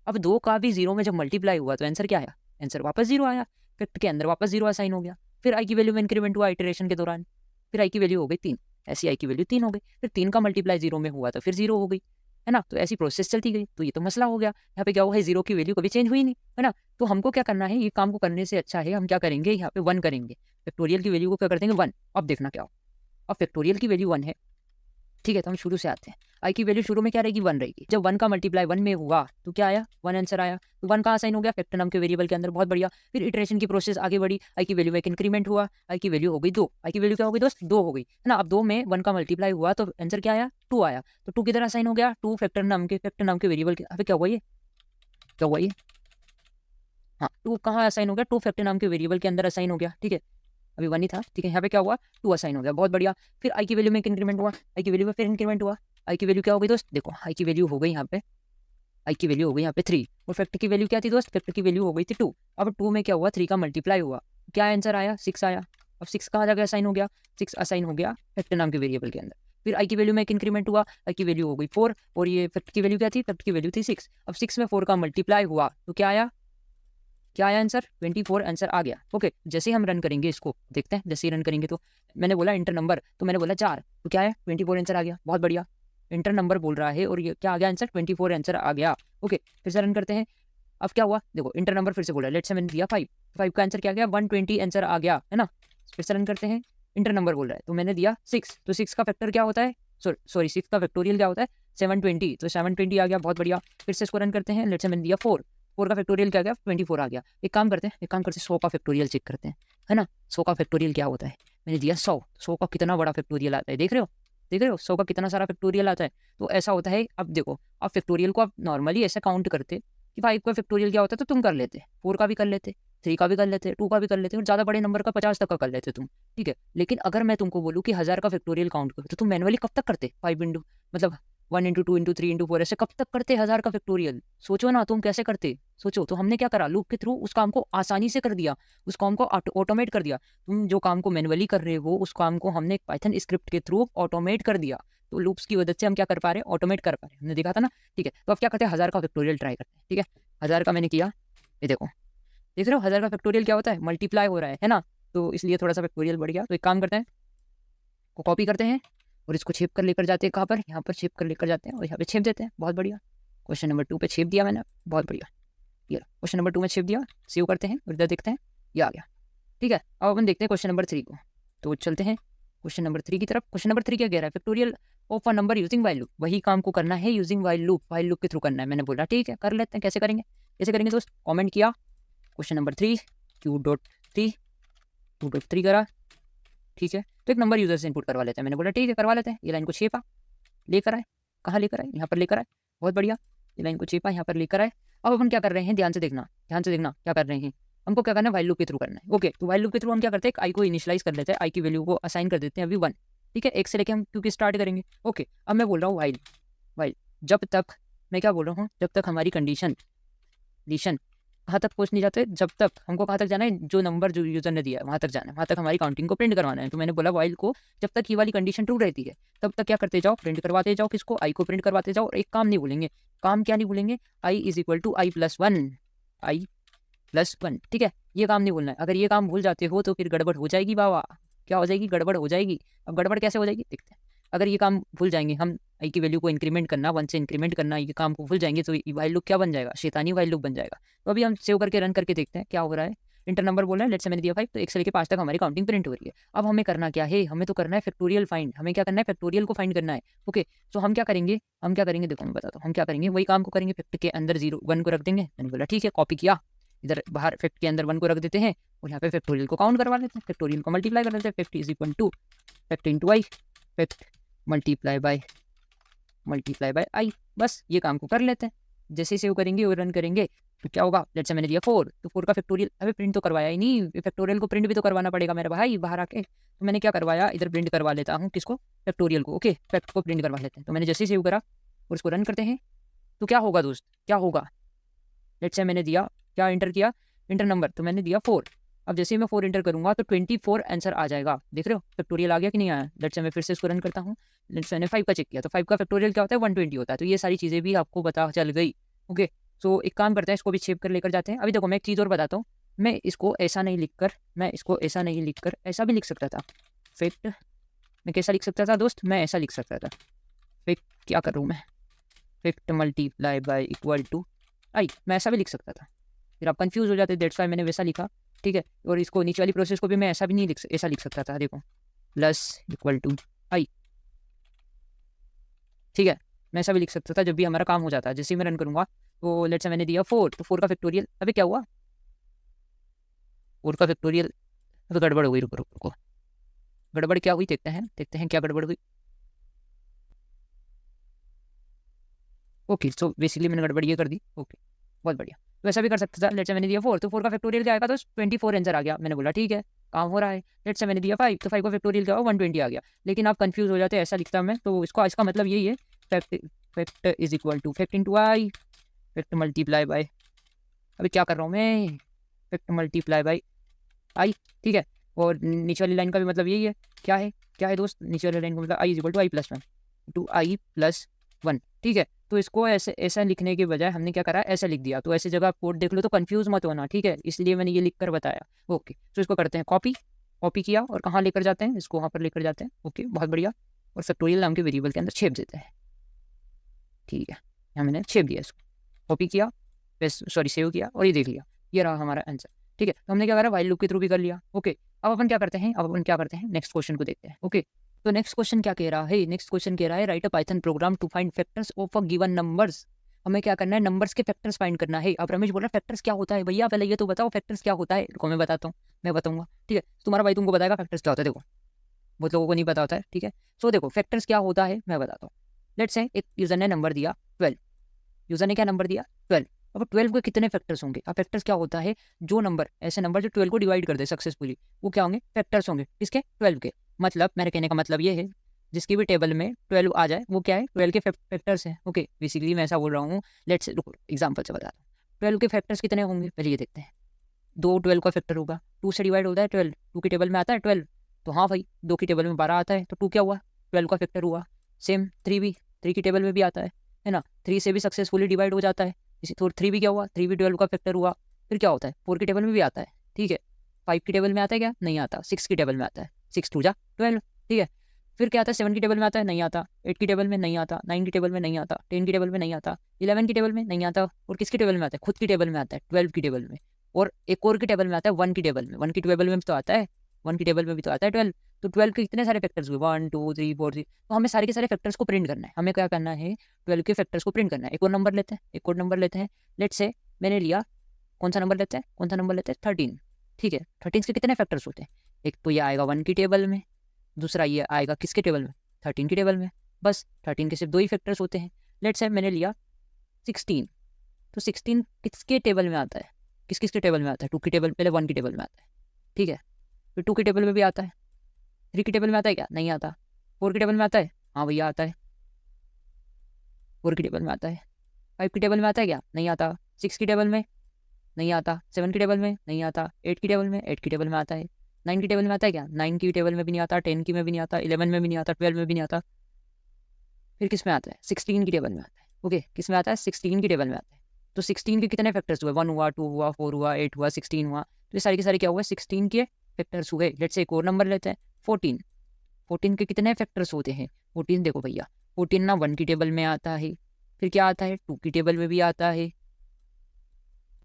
A: अब 2 का भी 0 में जब मल्टीप्लाई हुआ तो आंसर क्या आया, आंसर वापस 0 आया, फैक्ट के अंदर वापस 0 असाइन हो गया। फिर आई की वैल्यू में इंक्रीमेंट हुआ इटरेशन के दौरान, फिर आई की वैल्यू हो गई 3, ऐसी आई की वैल्यू 3 हो गई। फिर 3 का मल्टीप्लाई 0 में हुआ तो फिर 0 हो गई। है ना, तो ऐसी प्रोसेस चलती गई, तो ये तो मसला हो गया। यहाँ पे क्या हुआ है, 0 की वैल्यू कभी चेंज हुई नहीं, है ना। तो हमको क्या करना है, ये काम को करने से अच्छा है हम क्या करेंगे, यहाँ पे 1 करेंगे, फैक्टोरियल की वैल्यू को क्या कर देंगे 1। अब देखना क्या हो, अब फैक्टोरियल की वैल्यू 1 है, ठीक है। तो हम शुरू से आते हैं, आई की वैल्यू शुरू में क्या रहेगी 1 रहेगी। जब 1 का मल्टीप्लाई 1 में हुआ तो क्या आया 1 आंसर आया। तो 1 कहाँ साइन हो गया, फैक्टर नाम के वेरिएबल के अंदर, बहुत बढ़िया। फिर इटरेशन की प्रोसेस आगे बढ़ी, आई की वैल्यू में एक इंक्रीमेंट हुआ, आई की वैल्यू हो गई 2, आई की वैल्यू क्या हो गई दोस्त 2 हो गई, है ना। अब 2 में 1 का मल्टीप्लाई हुआ तो आंसर क्या आया 2 आया। तो 2 किधर असाइन हो गया, 2 फैक्टर नाम के वेरिएबल के, अभी क्या हुआ ये, क्या हुआ ये, हाँ 2 कहाँ असाइन हो गया, 2 फैक्टर नाम के वेरिएबल के अंदर असाइन हो गया, ठीक है। अभी 1 ही था, ठीक है। यहाँ पे क्या हुआ 2 असाइन हो गया, बहुत बढ़िया। फिर आई की वैल्यू में एक इंक्रीमेंट हुआ, आई की वैल्यू में फिर इंक्रीमेंट हुआ, आई की वैल्यू क्या हो गई दोस्त, देखो आई की वैल्यू हो गई यहाँ पे, आई की वैल्यू हो गई यहाँ पे 3, और फैक्टर की वैल्यू क्या थी दोस्त, फैक्टर की वैल्यू हो गई थी 2। अब 2 में क्या हुआ 3 का मल्टीप्लाई हुआ, क्या आंसर आया 6 आया। अब 6 कहाँ जाकर असाइन हो गया, 6 असाइन हो गया फैक्टर नाम के वेरिएबल के अंदर। फिर आई की वैल्यू में एक इंक्रीमेंट हुआ, आई की वैल्यू हो गई 4, और ये फैक्टर की वैल्यू क्या थी, फैक्टर की वैल्यू थी 6। अब 6 में 4 का मल्टीप्लाई हुआ तो क्या आया, क्या आया आंसर 24 आंसर आ गया। ओके, जैसे ही हम रन करेंगे इसको, देखते हैं जैसे ही रन करेंगे तो मैंने बोला इंटर नंबर, तो मैंने बोला 4, तो क्या है 24 आंसर आ गया, बहुत बढ़िया। इंटर नंबर बोल रहा है और ये क्या आ गया आंसर 24 आंसर आ गया। ओके, फिर से रन करते हैं। अब क्या हुआ देखो, इंटर नंबर फिर से बोल रहा है, लेट्स से मैंने दिया 5, 5 का आंसर क्या आ गया 120 आंसर आ गया, है ना। फिर से रन करते हैं, इंटर नंबर बोल रहा है तो मैंने दिया 6, तो 6 का फैक्टर क्या होता है, सॉरी 6 का फैक्टोरियल क्या होता है 720, तो 720 आ गया, बहुत बढ़िया। फिर से इसको रन करते हैं, लेट्स से मैंने दिया 4, 4 का फैक्टोरियल क्या गया 24 आ गया। एक काम करते हैं 100 का फैक्टोरियल चेक करते हैं, है ना। 100 का फैक्टोरियल क्या होता है, मैंने दिया 100 का कितना बड़ा फैक्टोरियल आता है, देख रहे हो, देख रहे हो 100 का कितना सारा फैक्टोरियल आता है। तो ऐसा होता है, अब देखो आप फैक्टोरियल को आप नॉर्मली ऐसा काउंट करते कि 5 का फैक्टोरियल क्या होता है, तो तुम कर लेते 4 का भी कर लेते, 3 का भी कर लेते, 2 का भी कर लेते, और ज़्यादा बड़े नंबर का 50 तक का कर लेते तुम, ठीक है। लेकिन अगर मैं तुमको बोलूँ कि 1000 का फैक्टोरियल काउंट करो, तो तुम मैनुअली कब तक करते 5 इंटू मतलब 1 इंटू 2 इंटू 3 इंटू 4 ऐसे कब तक करते 1000 का फैक्टोरियल, सोचो ना तुम कैसे करते, सोचो। तो हमने क्या करा, लूप के थ्रू उस काम को आसानी से कर दिया, उस काम को ऑटोमेट कर दिया। तुम जो काम को मैनुअली कर रहे हो उस काम को हमने एक पाइथन स्क्रिप्ट के थ्रू ऑटोमेट कर दिया। तो लूप्स की मदद से हम क्या कर पा रहे हैं, ऑटोमेट कर पा रहे हैं, हमने देखा था ना, ठीक है। तो अब क्या करते हैं 1000 का फैक्टोरियल ट्राई करते हैं, ठीक है। 1000 का मैंने किया, ये देखो, देख रहे हो 1000 का फैक्टोरियल क्या होता है, मल्टीप्लाई हो रहा है ना। तो इसलिए थोड़ा सा फैक्टोरियल बढ़ गया। तो एक काम करते हैं, को कॉपी करते हैं और इसको छेप कर लेकर जाते हैं, कहाँ पर, यहाँ पर छेप कर लेकर जाते हैं और यहाँ पे छेप देते हैं, बहुत बढ़िया। क्वेश्चन नंबर 2 पे छेप दिया मैंने, बहुत बढ़िया। ये क्वेश्चन नंबर 2 में छेप दिया, सेव करते हैं और इधर देखते हैं, ये आ गया, ठीक है। अब अपन देखते हैं क्वेश्चन नंबर 3 को, तो चलते हैं क्वेश्चन नंबर 3 की तरफ। क्वेश्चन नंबर 3 क्या कह रहा है, factorial of a number using while loop, वही काम को करना है यूजिंग वाइल लूप के थ्रू करना है। मैंने बोला ठीक है कर लेते हैं, कैसे करेंगे, कैसे करेंगे दोस्त, कॉमेंट किया क्वेश्चन नंबर 3 Q.3 करा, ठीक है। तो एक नंबर यूजर से इनपुट करवा लेते हैं, मैंने बोला ठीक है करवा लेते हैं। ये लाइन को छेपा, लेकर आए, कहाँ लेकर आए, यहाँ पर लेकर आए, बहुत बढ़िया। ये लाइन को छेपा, यहाँ पर लेकर आए। अब अपन क्या कर रहे हैं, ध्यान से देखना, ध्यान से देखना क्या कर रहे हैं। हमको क्या करना है, वाइल लूप के थ्रू करना है। ओके, तो वाइल लूप के थ्रू हम क्या करते हैं, आई को इनिशियलाइज कर लेते हैं, आई की वैल्यू को असाइन कर देते हैं अभी 1, ठीक है। 1 से लेके हम क्योंकि स्टार्ट करेंगे। ओके, अब मैं बोल रहा हूँ वाइल, वाइल जब तक, मैं क्या बोल रहा हूँ, जब तक हमारी कंडीशन कहाँ तक पहुँच नहीं जाते, जब तक हमको कहाँ तक जाना है, जो नंबर जो यूजर ने दिया है वहाँ तक जाना है, वहाँ तक हमारी काउंटिंग को प्रिंट करवाना है। तो मैंने बोला वाइल को जब तक ये वाली कंडीशन ट्रू रहती है तब तक क्या करते जाओ, प्रिंट करवाते जाओ, किसको, आई को प्रिंट करवाते जाओ। और एक काम नहीं भूलेंगे, काम क्या नहीं भूलेंगे, I is equal to I plus one, ठीक है। ये काम नहीं भूलना है, अगर ये काम भूल जाते हो तो फिर गड़बड़ हो जाएगी बाबा, क्या हो जाएगी, गड़बड़ हो जाएगी। अब गड़बड़ कैसे हो जाएगी देखते हैं। अगर ये काम भूल जाएंगे हम, आई की वैल्यू को इंक्रीमेंट करना, 1 से इंक्रीमेंट करना, ये काम को भूल जाएंगे तो वाइल लूप क्या बन जाएगा, शैतानी वाइल लूप बन जाएगा। तो अभी हम सेव करके रन करके देखते हैं क्या हो रहा है। इंटर नंबर बोल रहा है, लेट्स से मैंने दिया 5, तो 1 से लेके 5 तक हमारी काउंटिंग प्रिंट हो रही है। अब हमें करना क्या है, हमें तो करना है फैक्टोरियल फाइंड, हमें क्या करना है, फैक्टोरियल को फाइंड करना है। ओके, तो हम क्या करेंगे, देखो मैं बताता हूँ हम क्या करेंगे, वही काम को करेंगे, फैक्ट के अंदर 1 को रख देंगे। मैंने बोला ठीक है, कॉपी किया, इधर बाहर फैक्ट के अंदर 1 को रख देते हैं और यहाँ पे फैक्टोरियल को काउंट करवा लेते हैं, फैक्टोरियल को मल्टीप्लाई कर लेते हैं, fact is equal to fact into I, fact multiply by I, बस ये काम को कर लेते हैं। जैसे सेव करेंगे और रन करेंगे तो क्या होगा, लेट्स से मैंने दिया 4, तो 4 का फैक्टोरियल, अबे प्रिंट तो करवाया ही नहीं, फैक्टोरियल को प्रिंट भी तो करवाना पड़ेगा मेरे भाई बाहर आके। तो मैंने क्या करवाया, इधर प्रिंट करवा लेता हूँ, किसको, फैक्टोरियल को। ओके, फैक्ट को प्रिंट करवा लेते हैं। तो मैंने जैसे ही सेव करा और इसको रन करते हैं तो क्या होगा दोस्त, क्या होगा, लेट्स से मैंने दिया, क्या इंटर किया, इंटर नंबर, तो मैंने दिया 4। अब जैसे ही मैं 4 इंटर करूंगा तो 24 आंसर आ जाएगा, देख रहे हो फैक्टोरियल आ गया कि नहीं आया। लेट्स से मैं फिर से इसको रन करता हूँ, लेट्स से मैंने 5 का चेक किया, तो 5 का फैक्टोरियल क्या होता है 120 होता है। तो ये सारी चीज़ें भी आपको पता चल गई। ओके, तो एक काम करते हैं, इसको भी शेप कर लेकर जाते हैं। अभी देखो मैं एक चीज़ और बताता हूँ, मैं इसको ऐसा नहीं लिखकर ऐसा भी लिख सकता था, फैक्ट, मैं कैसा लिख सकता था दोस्त, मैं ऐसा लिख सकता था, फैक्ट क्या करूँ मैं, fifth multiply by equal to I. मैं ऐसा भी लिख सकता था, फिर आप कंफ्यूज हो जाते, दैट्स वाई मैंने वैसा लिखा, ठीक है। और इसको नीचे वाली प्रोसेस को भी मैं ऐसा भी नहीं ऐसा लिख सकता था, देखो प्लस इक्वल टू आई, ठीक है। मैं ऐसा भी लिख सकता था जब भी हमारा काम हो जाता है। जैसे ही मैं रन करूँगा तो लेट्स से मैंने दिया 4, तो 4 का फैक्टोरियल, अभी क्या हुआ 4 का फैक्टोरियल, अभी गड़बड़ हो गई, रुको रुको रुको, गड़बड़ क्या हुई देखते हैं क्या गड़बड़ हुई। ओके, सो बेसिकली मैंने गड़बड़ ये कर दी, ओके बहुत बढ़िया। तो ऐसा भी कर सकता था, लेट्स से मैंने दिया 4, तो 4 का फैक्टोरियल क्या आएगा, तो 24 आंसर आ गया। मैंने बोला ठीक है काम हो रहा है। लेट्स से मैंने दिया 5, तो 5 का फैक्टोरियल क्या हुआ 120 आ गया। लेकिन आप कंफ्यूज हो जाते हैं, ऐसा लिखता मैं, तो इसका मतलब यही है, fact is equal to fact into I, fact multiply by, अभी क्या कर रहा हूँ मैं, फैक्ट मल्टीप्लाई बाय आई, ठीक है। और नीचे वाली लाइन का भी मतलब यही है, क्या है दोस्त, नीचे वाली लाइन का मतलब I is equal to I plus 1 to I plus 1, ठीक है। तो इसको ऐसा लिखने के बजाय हमने क्या करा, ऐसा लिख दिया। तो ऐसे जगह आप कोड देख लो तो कंफ्यूज मत होना, ठीक है, इसलिए मैंने ये लिख कर बताया। ओके, तो इसको करते हैं कॉपी किया और कहाँ लेकर जाते हैं, इसको वहाँ पर लेकर जाते हैं। ओके बहुत बढ़िया, और फैक्टोरियल नाम के वेरिएबल के अंदर छेप देते हैं, ठीक है। यहाँ मैंने छेप दिया इसको, कॉपी किया, सेव किया, और ये देख लिया, ये रहा हमारा आंसर, ठीक है। तो हमने क्या करा, व्हाइल लूप के थ्रू भी कर लिया। ओके, अब अपन क्या करते हैं, नेक्स्ट क्वेश्चन को देखते हैं। ओके, तो नेक्स्ट क्वेश्चन क्या कह रहा है, नेक्स्ट क्वेश्चन कह रहा है write a Python program to find factors of a given numbers. हमें क्या करना है, नंबर्स के फैक्टर्स फाइंड करना है। अब रमेश बोल रहा है फैक्टर्स क्या होता है, भैया पहले ये तो बताओ फैक्टर्स क्या होता है। रुको मैं बताता हूँ, मैं बताऊंगा, ठीक है। तुम्हारा भाई तुमको बताएगा फैक्टर्स क्या होता है। देखो बहुत लोगों को नहीं पता होता है, ठीक है। सो देखो फैक्टर्स क्या होता है मैं बताता हूँ। लेट्स से एक यूजर ने नंबर दिया 12, यूजर ने क्या नंबर दिया 12। अब 12 के कितने फैक्टर्स होंगे। अब फैक्टर्स क्या होता है, जो नंबर ऐसे नंबर जो 12 को डिवाइड कर दे सक्सेसफुली, वो क्या होंगे, फैक्टर्स होंगे। किसके, 12 के। मतलब मेरे कहने का मतलब ये है, जिसकी भी टेबल में 12 आ जाए वो क्या है, 12 के फैक्टर्स हैं। ओके, बेसिकली मैं ऐसा बोल रहा हूँ। लेट्स रुको एग्जाम्पल से बताता हूँ 12 के फैक्टर्स कितने होंगे, पहले ये देखते हैं। 2 12 का फैक्टर होगा, 2 से डिवाइड होता है 12, 2 की टेबल में आता है 12, तो हाँ भाई 2 की टेबल में 12 आता है, तो 2 क्या हुआ, 12 का फैक्टर हुआ। सेम 3 भी, 3 की टेबल में भी आता है ना, 3 से भी सक्सेसफुली डिवाइड हो जाता है। इसी तो 3 भी क्या हुआ, 3 भी 12 का फैक्टर हुआ। फिर क्या होता है, 4 की टेबल में भी आता है, ठीक है। 5 की टेबल में आता है क्या, नहीं आता। 6 की टेबल में आता है, 6 2 जा 12, ठीक है। फिर क्या आता है, 7 की टेबल में आता है, नहीं आता। 8 की टेबल में नहीं आता, 9 की टेबल में नहीं आता, 10 की टेबल में नहीं आता, 11 की टेबल में नहीं आता। और किसकी टेबल में आता है, खुद की टेबल में आता है, 12 की टेबल में। और एक और की टेबल में आता है 1 की टेबल में, 1 की टेबल में भी तो आता है, 1 की टेबल में भी तो आता है 12। तो 12 के कितने सारे फैक्टर्स हुए, 1 2 3 4 3। तो हमें सारे के सारे फैक्टर्स को प्रिंट करना है। हमें क्या करना है, 12 के फैक्टर्स को प्रिंट करना है। एक और नंबर लेते हैं, लेट्स से मैंने लिया, कौन सा नंबर लेते हैं 13, ठीक है। 13 के कितने फैक्टर्स होते हैं, एक तो ये आएगा 1 की टेबल में, दूसरा ये आएगा किसके टेबल में, 13 की टेबल में। बस 13 के सिर्फ 2 ही फैक्टर्स होते हैं। लेट्स से मैंने लिया 16, तो 16 किसके टेबल में आता है, किसके टेबल में आता है, 2 की टेबल, पहले 1 की टेबल में आता है, ठीक है। फिर 2 की टेबल में भी आता है, 3 की टेबल में आता है क्या, नहीं आता। 4 की टेबल में आता है, हाँ भैया आता है, 4 की टेबल में आता है। 5 की टेबल में आता है क्या, नहीं आता। 6 की टेबल में नहीं आता, 7 की टेबल में नहीं आता, 8 की टेबल में, 8 की टेबल में आता है। 9 की टेबल में आता है क्या, 9 की टेबल में भी नहीं आता, 10 की में भी नहीं आता, 11 में भी नहीं आता, 12 में भी नहीं आता। फिर किस में आता है, 16 की टेबल में आता है। ओके, किस में आता है, 16 की टेबल में आता है। तो 16 के कितने फैक्टर्स हुए, 1 हुआ, 2 हुआ, 4 हुआ, 8 हुआ, 16 हुआ। तो ये सारे के सारे क्या हुए, 16 के फैक्टर्स हुए। लेट्स से एक और नंबर लेते हैं 14, 14 के कितने फैक्टर्स होते हैं, 14 देखो भैया, 14 ना 1 की टेबल में आता है, फिर क्या आता है, 2 की टेबल में भी आता है,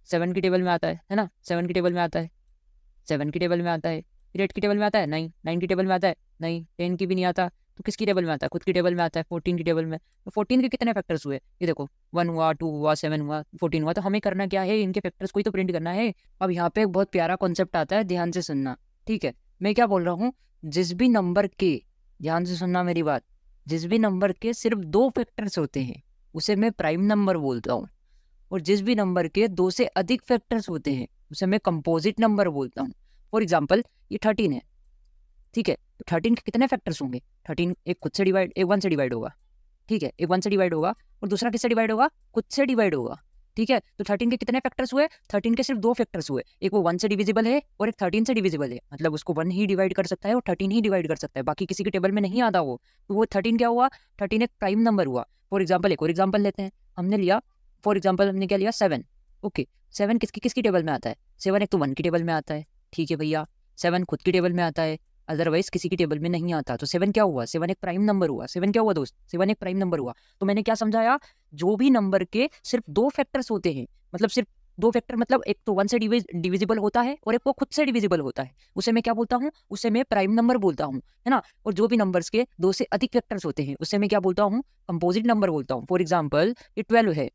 A: 7 की टेबल में आता है ना, 7 की टेबल में आता है, 7 की टेबल में आता है। फिर 8 की टेबल में आता है, नहीं। 9 की टेबल में आता है, नहीं। 10 की भी नहीं आता। तो किसकी टेबल में आता है, खुद की टेबल में आता है, 14 की टेबल में। तो 14 के कितने फैक्टर्स हुए, ये देखो 1 हुआ, 2 हुआ, 7 हुआ, 14 हुआ। तो हमें करना क्या है, इनके फैक्टर्स को ही तो प्रिंट करना है। अब यहाँ पे एक बहुत प्यारा कॉन्सेप्ट आता है, ध्यान से सुनना, ठीक है। मैं क्या बोल रहा हूँ, जिस भी नंबर के, ध्यान से सुनना मेरी बात, जिस भी नंबर के सिर्फ 2 फैक्टर्स होते हैं उसे मैं प्राइम नंबर बोलता हूँ। और जिस भी नंबर के 2 से अधिक फैक्टर्स होते हैं उसे मैं कंपोजिट नंबर बोलता हूँ। फॉर एग्जाम्पल ये 13 है, ठीक है। तो 13 के कितने फैक्टर्स होंगे, 13 एक खुद से डिवाइड, एक 1 से डिवाइड होगा, ठीक है। एक 1 से डिवाइड होगा और दूसरा किससे डिवाइड होगा, खुद से डिवाइड होगा, ठीक है। तो 13 के कितने फैक्टर्स हुए, 13 के सिर्फ 2 फैक्टर्स हुए, एक वो 1 से डिविजिबल है और एक 13 से डिविजिबल है। मतलब उसको 1 ही डिवाइड कर सकता है और 13 ही डिवाइड कर सकता है, बाकी किसी की टेबल में नहीं आता वो। तो वो 13 क्या हुआ, 13 एक प्राइम नंबर हुआ। फॉर एग्जाम्पल एक और एग्जाम्पल लेते हैं, हमने लिया फॉर एग्जाम्पल हमने क्या लिया 7। ओके, 7 किसकी किसकी टेबल में आता है, 7 एक तो 1 की टेबल में आता है, ठीक है भैया। 7 खुद की टेबल में आता है अदरवाइज किसी की टेबल में नहीं आता। तो 7 क्या हुआ, 7 एक प्राइम नंबर हुआ। 7 क्या हुआ दोस्त, 7 एक प्राइम नंबर हुआ। तो मैंने क्या समझाया, जो भी नंबर के सिर्फ 2 फैक्टर्स होते हैं, मतलब सिर्फ 2 फैक्टर, मतलब एक तो 1 से डिविजिबल होता है और एक वो खुद से डिविजिबल होता है, उसे मैं क्या बोलता हूँ, उसे मैं प्राइम नंबर बोलता हूँ, है ना। और जो भी नंबर्स के 2 से अधिक फैक्टर्स होते हैं उसे मैं क्या बोलता हूँ, कंपोजिट नंबर बोलता हूँ। फॉर एग्जाम्पल ये 12 है,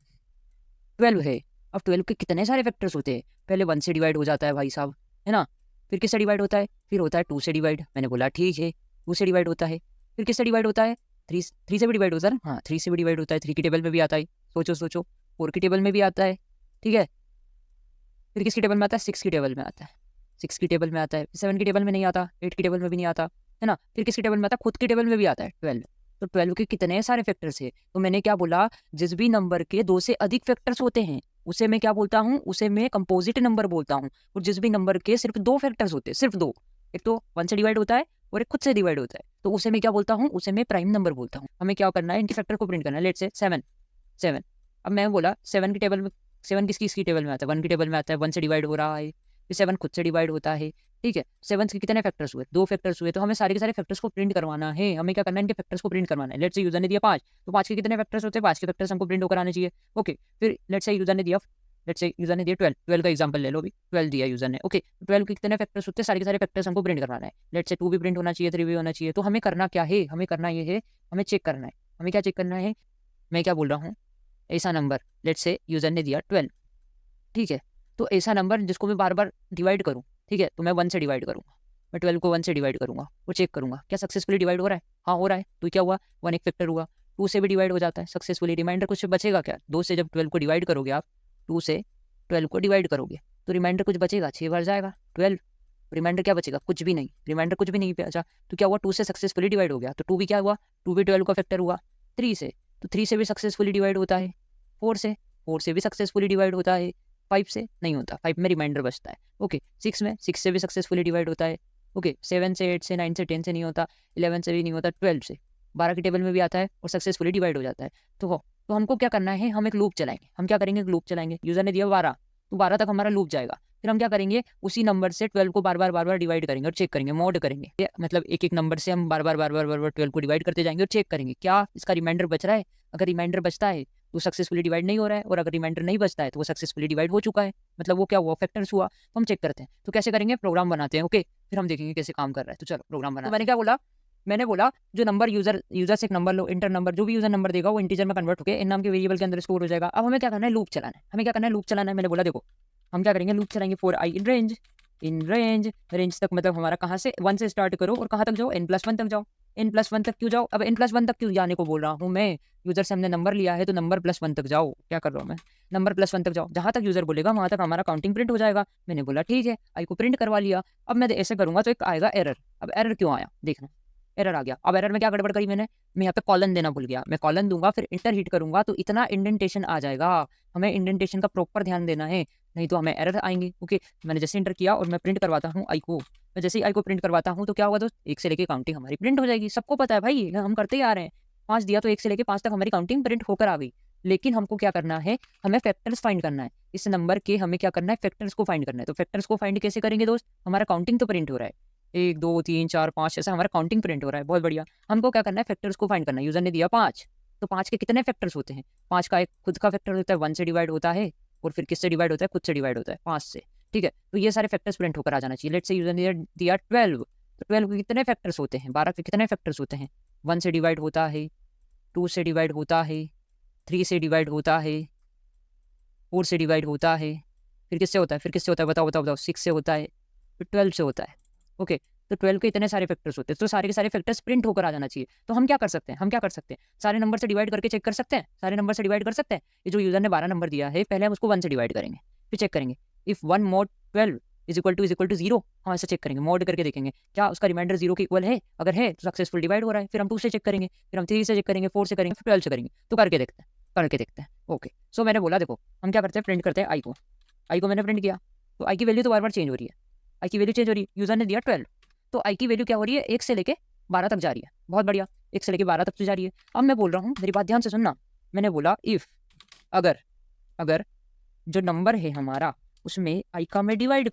A: 12 है। अब 12 के कितने सारे फैक्टर्स होते हैं, पहले 1 से डिवाइड हो जाता है भाई साहब, है ना। फिर किससे डिवाइड होता है, फिर होता है 2 से डिवाइड। मैंने बोला ठीक है, 2 से डिवाइड होता है। फिर किससे डिवाइड होता है, 3 से भी डिवाइड होता है ना, हाँ 3 से भी डिवाइड होता है। 3 की टेबल में भी आता है, सोचो सोचो। 4 की टेबल में भी आता है, ठीक है। फिर किसकी टेबल में आता है, 6 की टेबल में आता है, 6 की टेबल में आता है। 7 की टेबल में नहीं आता, 8 की टेबल में भी नहीं आता, है ना। फिर किसकी टेबल में आता है, खुद की टेबल में भी आता है, 12। तो 12 के कितने सारे फैक्टर्स है। तो मैंने क्या बोला, जिस भी नंबर के 2 से अधिक फैक्टर्स होते हैं उसे मैं क्या बोलता हूँ, उसे मैं कंपोजिट नंबर बोलता हूँ। और जिस भी नंबर के सिर्फ 2 फैक्टर्स होते हैं, सिर्फ 2, एक तो 1 से डिवाइड होता है और एक खुद से डिवाइड होता है, तो उसे मैं क्या बोलता हूँ, उसे मैं प्राइम नंबर बोलता हूँ। हमें क्या करना है, इनके फैक्टर को प्रिंट करना है। Let's say 7। अब मैं बोला 7 की टेबल में, 7 किसकी टेबल में आता है, 1 की टेबल में आता है, 1 से डिवाइड हो रहा है, फिर 7 खुद से डिवाइड होता है, ठीक है। 7 के कितने फैक्टर्स हुए, 2 फैक्टर्स हुए। तो हमें सारे के सारे फैक्टर्स को प्रिंट करवाना है। हमें क्या करना है, इनके फैक्टर्स को प्रिंट करवाना है। लेट्स से यूजर ने दिया 5, तो 5 के कितने फैक्टर्स होते हैं, 5 के फैक्टर्स हमको प्रिंट होकर आने चाहिए, ओके। फिर लेट्स से यूजर ने दिया 12, 12 का एग्जांपल ले लो, भी 12 दिया यूजर ने, ओके। 12 के कितने फैक्टर्स होते हैं, सारे के सारे फैक्टर्स हमको प्रिंट करवाना है। लेट्स से 2 भी प्रिंट होना चाहिए, 3 भी होना चाहिए। तो हमें करना क्या है, हमें करना ये है, हमें चेक करना है। हमें क्या चेक करना है, मैं क्या बोल रहा हूँ, ऐसा नंबर, लेट्स से यूजर ने दिया 12, ठीक है। तो ऐसा नंबर जिसको मैं बार बार डिवाइड करूँ, ठीक है, तो मैं 1 से डिवाइड करूँगा। मैं 12 को 1 से डिवाइड करूँगा, वो चेक करूँगा क्या सक्सेसफुली डिवाइड हो रहा है, हाँ हो रहा है। तो क्या हुआ, 1 एक फैक्टर हुआ। 2 से भी डिवाइड हो जाता है सक्सेसफुली, रिमाइंडर कुछ बचेगा क्या, 2 से जब 12 को डिवाइड करोगे आप, 2 से 12 को डिवाइड करोगे तो रिमाइंडर कुछ बचेगा, 6 बार जाएगा 12, रिमाइंडर क्या बचेगा, कुछ भी नहीं, रिमाइंडर कुछ भी नहीं बचा। तो क्या हुआ, 2 से सक्सेसफुली डिवाइड हो गया, तो 2 भी क्या हुआ, 2 भी 12 का फैक्टर हुआ। 3 से, तो 3 से भी सक्सेसफुली डिवाइड होता है। 4 से भी सक्सेसफुली डिवाइड होता है। 5 से नहीं होता, 5 में रिमाइंडर बचता है, ओके। 6 में, 6 से भी सक्सेसफुली डिवाइड होता है, ओके। 7 से, 8 से, 9 से, 10 से नहीं होता, 11 से भी नहीं होता, 12 से, 12 की टेबल में भी आता है और सक्सेसफुली डिवाइड हो जाता है। तो हमको क्या करना है, हम एक लूप चलाएंगे। हम क्या करेंगे, लूप चलाएंगे। यूजर ने दिया 12, तो 12 तक हमारा लूप जाएगा। फिर हम क्या करेंगे, उसी नंबर से 12 को बार बार डिवाइड करेंगे और चेक करेंगे, मॉड करेंगे। मतलब एक एक नंबर से हम बार बार 12 को डिवाइड करते जाएंगे और चेक करेंगे क्या इसका रिमाइंडर बच रहा है। अगर रिमाइंडर बचता है तो सक्सेसफुली डिवाइड नहीं हो रहा है, और अगर रिमाइंडर नहीं बचता है तो वो सक्सेसफुली डिवाइड हो चुका है, मतलब वो क्या हुआ, फैक्टर्स हुआ। तो हम चेक करते हैं। तो कैसे करेंगे, प्रोग्राम बनाते हैं, ओके। फिर हम देखेंगे कैसे काम कर रहा है। तो चलो प्रोग्राम बना। तो मैंने क्या बोला, मैंने बोला जो नंबर यूजर से एक नंबर लो, इंटर नंबर, जो भी यूजर नंबर देगा वो इंटीजर में कन्वर्ट होकर इन नाम के वेरिएबल के अंदर स्टोर हो जाएगा। अब हमें क्या करना है, लूप चलाना है। हमें क्या करना है, लूप चलाना है। मैंने बोला देखो हम क्या करेंगे, लूप चलाएंगे फॉर आई इन रेंज तक, मतलब हमारा कहाँ से 1 से स्टार्ट करो और कहाँ तक जाओ, n+1 तक जाओ। n+1 तक क्यों जाओ, अब n+1 तक क्यों जाने को बोल रहा हूँ मैं, यूजर से हमने नंबर लिया है तो नंबर +1 तक जाओ। क्या कर रहा हूँ मैं, नंबर +1 तक जाओ, जहाँ तक यूजर बोलेगा वहाँ तक हमारा काउंटिंग प्रिंट हो जाएगा। मैंने बोला ठीक है, आई को प्रिंट करवा लिया। अब मैं ऐसे करूंगा तो एक आएगा एरर। अब एरर क्यों आया, देखना, एरर आ गया। अब एरर में क्या गड़बड़ करी मैंने, मैं यहाँ पे कॉलन देना भूल गया। मैं कॉलन दूंगा, फिर इंटर हिट करूंगा तो इतना इंडेंटेशन आ जाएगा। हमें इंडेंटेशन का प्रॉपर ध्यान देना है, नहीं तो हमें एरर आएंगे, ओके। मैंने जैसे इंटर किया और मैं प्रिंट करवाता हूँ आई को, मैं जैसे ही आई को प्रिंट करवाता हूँ तो क्या होगा दोस्त, 1 से लेके काउंटिंग हमारी प्रिंट हो जाएगी। सबको पता है भाई, हम करते ही आ रहे हैं। 5 दिया तो 1 से लेके 5 तक हमारी काउंटिंग प्रिंट होकर आ गई। लेकिन हमको क्या करना है, हमें फैक्टर्स फाइंड करना है। इस नंबर के हमें क्या करना है, फैक्टर्स को फाइंड करना है। तो फैक्टर्स को फाइंड कैसे करेंगे दोस्त, हमारा काउंटिंग तो प्रिंट हो रहा है, 1 2 3 4 5 ऐसा हमारा काउंटिंग प्रिंट हो रहा है, बहुत बढ़िया। हमको क्या करना है, फैक्टर्स को फाइंड करना है। यूजर ने दिया 5, तो 5 के कितने फैक्टर्स होते हैं, 5 का एक खुद का फैक्टर होता है, 1 से डिवाइड होता है, और फिर किससे डिवाइड होता है, खुद से डिवाइड होता है, 5 से, ठीक है। तो ये सारे फैक्टर्स प्रिंट होकर आ जाना चाहिए। लेट्स से यूजर ने दिया 12, तो 12 के कितने फैक्टर्स होते हैं, 12 के कितने फैक्टर्स होते हैं, 1 से डिवाइड होता है, 2 से डिवाइड होता है, 3 से डिवाइड होता है, 4 से डिवाइड होता है, फिर किससे होता है, फिर किससे होता है, बताओ बताओ बताओ, 6 से होता है, फिर 12 से होता है, ओके। तो 12 के इतने सारे फैक्टर्स होते हैं, तो सारे के सारे फैक्टर्स प्रिंट होकर आ जाना चाहिए। तो हम क्या कर सकते हैं, हम क्या कर सकते हैं, सारे नंबर से डिवाइड करके चेक कर सकते हैं, सारे नंबर से डिवाइड कर सकते हैं। ये जो यूजर ने 12 नंबर दिया है, पहले हम उसको 1 से डिवाइड करेंगे, फिर चेक करेंगे if 1 mod 12 is equal to 0, हम ऐसे चेक करेंगे, मॉड करके देखेंगे क्या उसका रिमाइंडर 0 के इक्वल है। अगर है तो सक्सेसफुल डिवाइड हो रहा है। फिर हम 2 से चेक करेंगे, फिर हम 3 से चेक करेंगे, 4 से करेंगे, फिर 12 से करेंगे। तो करके देखते हैं, ओके। सो मैंने बोला देखो हम क्या करते हैं, प्रिंट करते हैं आई को मैंने प्रिंट किया, तो आई की वैल्यू तो बार बार चेंज हो रही है, आई की वैल्यू चेंज हो रही है। यूजर ने दिया 12, तो आई की वैल्यू क्या हो रही है, 1 से लेके 12 तक जा रही है, बहुत बढ़िया, 1 से लेके 12 तक तो जा रही है। अब मैं बोल रहा हूँ, मेरी बात ध्यान से सुनना, मैंने बोला इफ अगर जो नंबर है हमारा उसमें आई का मैं डिवाइड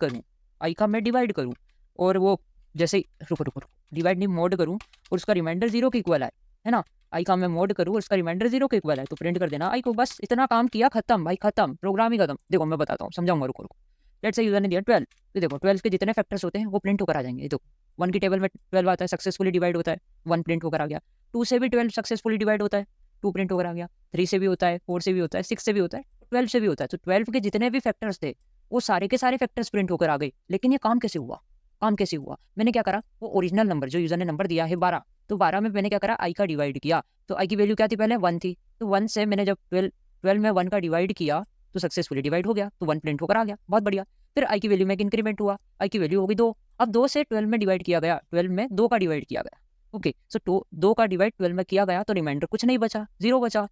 A: करूँ और वो जैसे रुको रुको रुको डिवाइड नहीं मोड करूँ और उसका रिमाइंडर 0 के इक्वल है ना, आई का मैं मोड करूँ और उसका रिमाइंडर 0 के इक्वल है तो प्रिंट कर देना आई को। बस इतना काम किया, खत्म भाई, खत्म, प्रोग्राम ही खत्म। देखो मैं बताता हूँ, समझाऊंगा, रुको रुको। लेट्स से यूजर ने दिया 12, तो देखो 12 के जितने फैक्टर्स होते हैं वो प्रिंट होकर आ जाएंगे। देखो 1 की टेबल में 12 आता है, सक्सेसफुली डिवाइड होता है, 1 प्रिंट होकर आ गया। 2 से भी 12 सक्सेसफुली डिवाइड होता है, 2 प्रिंट होकर आ गया। 3 से भी होता है, 4 से भी होता है, 6 से भी होता है, 12 से भी होता है। तो 12 के जितने भी फैक्टर्स थे वो सारे के सारे फैक्टर्स प्रिंट होकर आ गए। लेकिन ये काम कैसे हुआ, काम कैसे हुआ? मैंने क्या करा, वो ओरिजिनल नंबर जो यूजर ने नंबर दिया है 12, तो 12 में मैंने क्या करा, आई का डिवाइड किया। तो आई की वैल्यू क्या थी पहले, 1 थी, तो 1 से मैंने जब 12 में 1 का डिवाइड किया तो सक्सेसफुली डिवाइड हो गया, तो 1 प्रिंट होकर आ गया, बहुत बढ़िया। फिर आई की वैल्यू में एक इंक्रीमेंट हुआ, आई की वैल्यू हो गई 2। अब 2 से 12 में डिवाइड किया गया, 12 में 2 का डिवाइड किया गया। ओके, सो 2 का डिवाइड 12 में किया गया तो रिमाइंडर कुछ नहीं बचा, 0 बचा,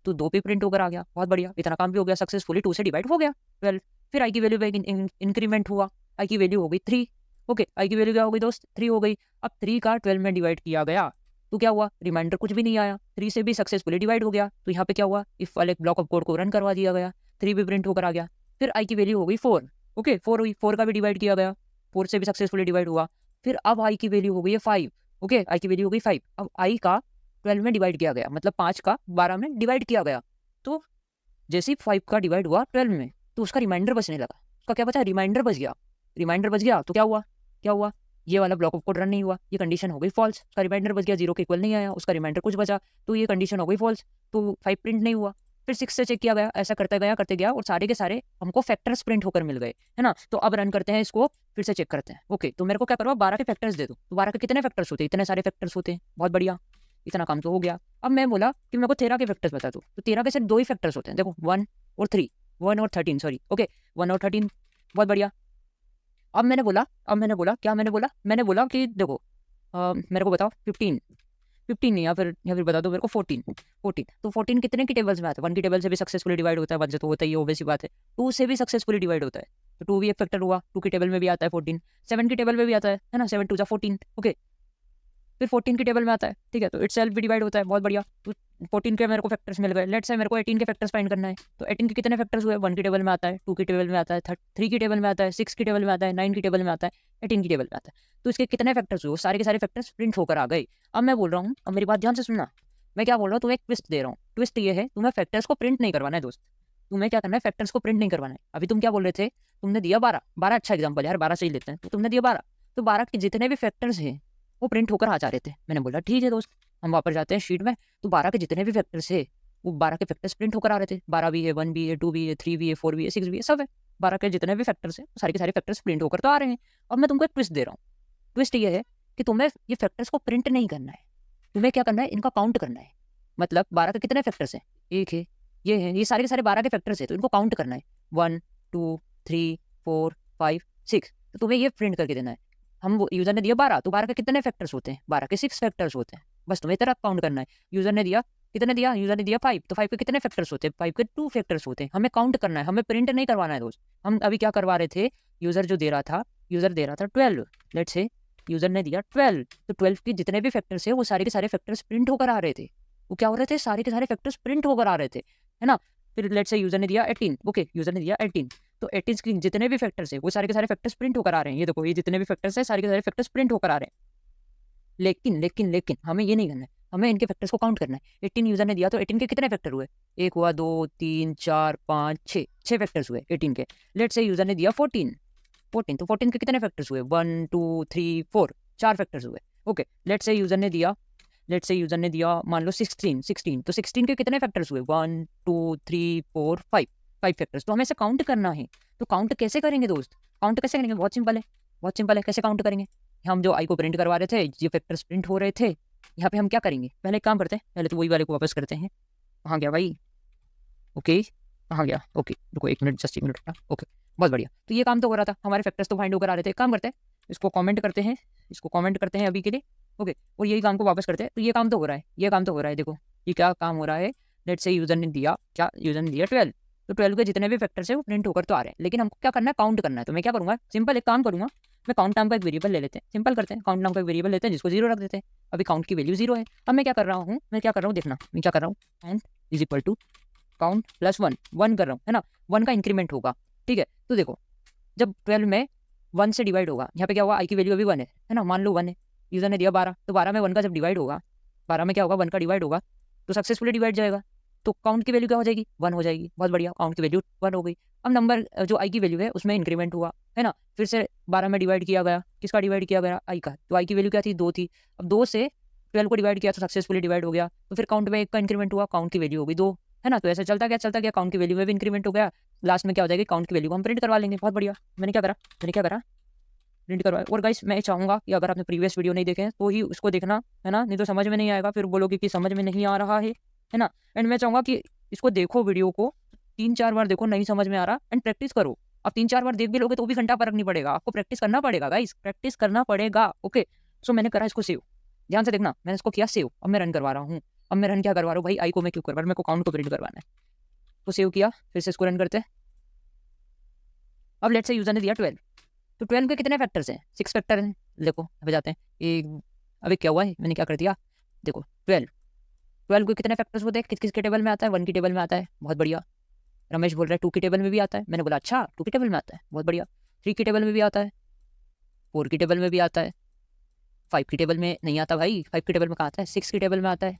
A: तो 2 पे प्रिंट होकर आ गया, बहुत बढ़िया। इतना काम भी हो गया, सक्सेसफुली 2 से डिवाइड हो गया 12। फिर आई की वैल्यू में इंक्रीमेंट हुआ, आई की वैल्यू हो गई 3। ओके, आई की वैल्यू क्या हो गई दोस्त, 3 हो गई। अब 3 का 12 में डिवाइड किया गया तो क्या हुआ, रिमाइंडर कुछ भी नहीं आया, 3 से भी सक्सेसफुली डिवाइड हो गया। तो यहाँ पे क्या हुआ, इफ वाले ब्लॉक ऑफ कोड को रन करवा दिया गया, 3 भी प्रिंट होकर आ गया। फिर आई की वैल्यू हो गई 4। ओके, 4 हुई, 4 का भी डिवाइड किया गया, 4 से भी सक्सेसफुली डिवाइड हुआ। फिर अब आई की वैल्यू हो गई है 5। ओके, आई की वैल्यू हो गई 5। अब आई का 12 में डिवाइड किया गया, मतलब 5 का 12 में डिवाइड किया गया। तो जैसे ही 5 का डिवाइड हुआ 12 में तो उसका रिमाइंडर बचने लगा। उसका क्या बचा, रिमाइंडर बच गया। रिमाइंडर बच गया तो क्या हुआ, क्या हुआ, ये वाला ब्लॉक ऑफ कोड रन नहीं हुआ, ये कंडीशन हो गई फॉल्स। उसका रिमाइंडर बच गया, 0 के इक्वल नहीं आया, उसका रिमाइंडर कुछ बचा, तो ये कंडीशन हो गई फॉल्स, तो 5 प्रिंट नहीं हुआ। फिर 6 से चेक किया गया, ऐसा करते गया और सारे के सारे हमको फैक्टर्स प्रिंट होकर मिल गए, है ना। तो अब रन करते हैं इसको, फिर से चेक करते हैं। ओके, तो मेरे को क्या करो, 12 के फैक्टर्स दे दो। तो 12 के कितने फैक्टर्स होते हैं, इतने सारे फैक्टर्स होते हैं, बहुत बढ़िया, इतना काम तो हो गया। अब मैं बोला कि मेरे को 13 के फैक्टर्स बता दो, तो 13 के सिर्फ 2 ही फैक्टर्स होते हैं, देखो 1 और 3, 1 और 13, सॉरी, ओके 1 और 13, बहुत बढ़िया। अब मैंने बोला, क्या मैंने बोला कि देखो मेरे को बताओ 15 नहीं, या फिर बता दो मेरे को 14। तो 14 कितने की टेबल्स में आता है, 1 की टेबल से भी सक्सेसफुली डिवाइड होता है, 1 से तो होता ही है, ऑब्वियस बात है। 2 से भी सक्सेसफुली डिवाइड होता है, तो 2 भी एक फैक्टर हुआ, 2 की टेबल में भी आता है 14। 7 की टेबल में भी आता है ना, 7 2 जा 14। ओके, फिर 14 की टेबल में आता है, ठीक है, तो इट सेल्फ भी डिवाइड होता है, बहुत बढ़िया। तो 14 के मेरे को फैक्टर्स मिल गए। लेट्स से मेरे को 18 के फैक्टर्स फाइंड करना है, तो 18 के कितने फैक्टर्स हुए, 1 की टेबल में आता है, 2 की टेबल में आता है, 3 की टेबल में आता है, 6 की टेबल में आता है, 9 की टेबल में आता है, 18 की टेबल में आता है। तो इसके कितने फैक्टर्स हुए, सारे के सारे फैक्टर्स प्रिंट होकर आ गए। अब मैं बोल रहा हूँ, अब मेरी बात ध्यान से सुनना, मैं क्या बोल रहा हूँ, तुम्हें एक ट्विस्ट दे रहा हूँ। ट्विस्ट ये है, तुम्हें फैक्टर्स को प्रिंट नहीं करवाना है दोस्त, तुम्हें क्या करना है, फैक्टर्स को प्रिंट नहीं करवाना है। अभी तुम क्या बोल रहे थे, तुमने दिया 12 अच्छा एग्जाम्पल यार, 12 से ही लेते हैं, तो तुमने दिया 12, तो 12 के जितने भी फैक्टर्स हैं वो प्रिंट होकर आ जा रहे थे। मैंने बोला ठीक है दोस्त, हम वापस जाते हैं शीट में, तो 12 के जितने भी फैक्टर्स है वो 12 के फैक्टर्स प्रिंट होकर आ रहे थे। 12 भी है, 1 भी है, 2 भी है, 3 भी है, 4 भी है, 6 भी है, सब है। 12 के जितने भी फैक्टर्स है सारे के सारे फैक्टर्स प्रिंट होकर तो आ रहे हैं। अब मैं तुमको एक ट्विस्ट दे रहा हूँ। ट्विस्ट ये है कि तुम्हें ये फैक्टर्स को प्रिंट नहीं करना है, तुम्हें क्या करना है, इनका काउंट करना है। मतलब 12 के कितने फैक्टर्स हैं, एक है, ये है, ये सारे के सारे 12 के फैक्टर्स है, तो इनको काउंट करना है, 1 2 3 4 5 6। तो तुम्हें ये प्रिंट करके देना है। हम यूजर ने दिया 12, तो 12 के कितने फैक्टर्स होते हैं, 12 के 6 फैक्टर्स होते हैं, बस तुम्हें इतना काउंट करना है। यूजर ने दिया, कितने दिया, यूजर ने दिया 5, तो 5 के कितने फैक्टर्स होते हैं, 5 के 2 फैक्टर्स होते हैं। हमें काउंट करना है, हमें प्रिंट नहीं करवाना है दोस्त। हम अभी क्या करवा रहे थे, यूजर जो दे रहा था, यूजर दे रहा था 12, लेट्स से यूजर ने दिया 12, तो 12 के जितने भी फैक्टर्स है वो सारे के सारे फैक्टर्स प्रिंट होकर आ रहे थे। वो क्या हो रहे थे, सारे के सारे फैक्टर्स प्रिंट होकर आ रहे थे, है ना। फिर लेट्स से यूजर ने दिया 18, ओके यूजर ने दिया 18, तो 18 के जितने भी फैक्टर्स है वो सारे के सारे फैक्टर्स प्रिंट होकर आ रहे हैं। ये देखो, ये जितने भी फैक्टर्स है सारे के सारे फैक्टर्स प्रिंट होकर आ रहे हैं। लेकिन हमें ये नहीं करना है, हमें इनके फैक्टर्स को काउंट करना है। 18 यूजर ने दिया, तो 18 के कितने फैक्टर हुए, 1 हुआ, 2 3 4 5 6 फैक्टर्स हुए 18 के। लेट्स से यूजर ने दिया 14, तो 14 के कितने फैक्टर्स हुए, 1 2 3 4, 4 फैक्टर्स हुए। ओके, लेट्स से यूजर ने दिया मान लो 16, तो 16 के कितने फैक्टर्स हुए, 1 2 3 4 5 फैक्टर्स। तो हमें इसे काउंट करना है। तो काउंट कैसे करेंगे दोस्त, काउंट कैसे करेंगे, बहुत सिंपल है। कैसे काउंट करेंगे, हम जो आई को प्रिंट करवा रहे थे, ये फैक्टर्स प्रिंट हो रहे थे, यहाँ पे हम क्या करेंगे, पहले एक काम करते हैं, पहले तो वही वाले को वापस करते हैं। कहाँ गया भाई, ओके कहाँ गया, ओके रुको 1 मिनट, जस्ट 1 मिनट, ओके बहुत बढ़िया। तो ये काम तो हो रहा था, हमारे फैक्टर्स तो फाइंड होकर आ रहे थे। काम करते हैं, इसको कमेंट करते हैं अभी के लिए, ओके, और यही काम को वापस करते हैं। तो ये काम तो हो रहा है, देखो ये क्या काम हो रहा है। लेट्स से यूजर ने दिया 12, तो 12 के जितने भी फैक्टर्स है वो प्रिंट होकर तो आ रहे हैं, लेकिन हमको क्या करना है, काउंट करना है। तो मैं क्या करूँगा, सिंपल एक काम करूँगा, मैं काउंट नाम का एक वेरिएबल ले लेते हैं, सिंपल करते हैं, काउंट नाम का एक वेरिएबल लेते हैं जिसको 0 रख देते हैं। अभी काउंट की वैल्यू 0 है। अब मैं क्या कर रहा हूँ, देखना मैं क्या कर रहा हूँ, count is equal to count plus 1 कर रहा हूँ, है ना, 1 का इंक्रीमेंट होगा, ठीक है। तो देखो, जब 12 में 1 से डिवाइड होगा। यहाँ पे क्या होगा, आई की वैल्यू अभी 1 है ना, मान लो 1 है, यूजर ने दिया 12, तो 12 में 1 का जब डिवाइड होगा, 12 में क्या होगा 1 का डिवाइड होगा तो सक्सेसफुली डिवाइड जाएगा, तो काउंट की वैल्यू क्या हो जाएगी 1 हो जाएगी। बहुत बढ़िया, काउंट की वैल्यू 1 हो गई। अब नंबर जो आई की वैल्यू है उसमें इंक्रीमेंट हुआ है ना, फिर से 12 में डिवाइड किया गया, किसका डिवाइड किया गया आई का, तो आई की वैल्यू क्या थी 2 थी, अब 2 से 12 को डिवाइड किया तो सक्सेसफुली डिवाइड हो गया, तो फिर काउंट में 1 का इंक्रीमेंट हुआ, काउंट की वैल्यू हो गई 2 है ना, तो ऐसे चलता गया काउंट की वैल्यू में भी इंक्रीमेंट हो गया, लास्ट में क्या हो जाएगी काउंट की वैल्यू को हम प्रिंट करवा लेंगे। बहुत बढ़िया, मैंने क्या करा प्रिंट करवाया। और गाइस मैं चाहूँगा कि अगर आपने प्रीवियस वीडियो नहीं देखे हैं तो ही उसको देखना है ना, नहीं तो समझ में नहीं आएगा, फिर बोलोगे कि समझ में नहीं आ रहा है ना। एंड मैं चाहूँगा कि इसको देखो, वीडियो को 3-4 बार देखो, नहीं समझ में आ रहा एंड प्रैक्टिस करो। आप 3-4 बार देख भी लोगे तो भी घंटा फर्क नहीं पड़ेगा, आपको प्रैक्टिस करना पड़ेगा गाइस, प्रैक्टिस करना पड़ेगा। ओके, सो मैंने करा इसको सेव, ध्यान से देखना, मैंने इसको किया सेव, अब मैं रन करवा रहा हूँ। अब मैं रन क्या करवा रहा हूँ भाई, आई को मैं क्यों करवा रहा हूँ, मेरे को काउंट को प्रिंट करवाना है, तो सेव किया, फिर से इसको रन करते हैं। अब लेट्स से यूजर ने दिया 12, तो 12 के कितने फैक्टर्स हैं, 6 फैक्टर हैं। देखो अभी जाते हैं, एक अभी क्या हुआ है, मैंने क्या कर दिया, देखो 12 के कितने फैक्टर्स होते हैं, किस किस के टेबल में आता है, 1 की टेबल में आता है, बहुत बढ़िया। रमेश बोल रहा है 2 की टेबल में भी आता है, मैंने बोला अच्छा 2 की टेबल में आता है, बहुत बढ़िया। 3 की टेबल में भी आता है, 4 की टेबल में भी आता है, 5 की टेबल में नहीं आता भाई, 5 की टेबल में कहाँ आता है, 6 की टेबल में आता है,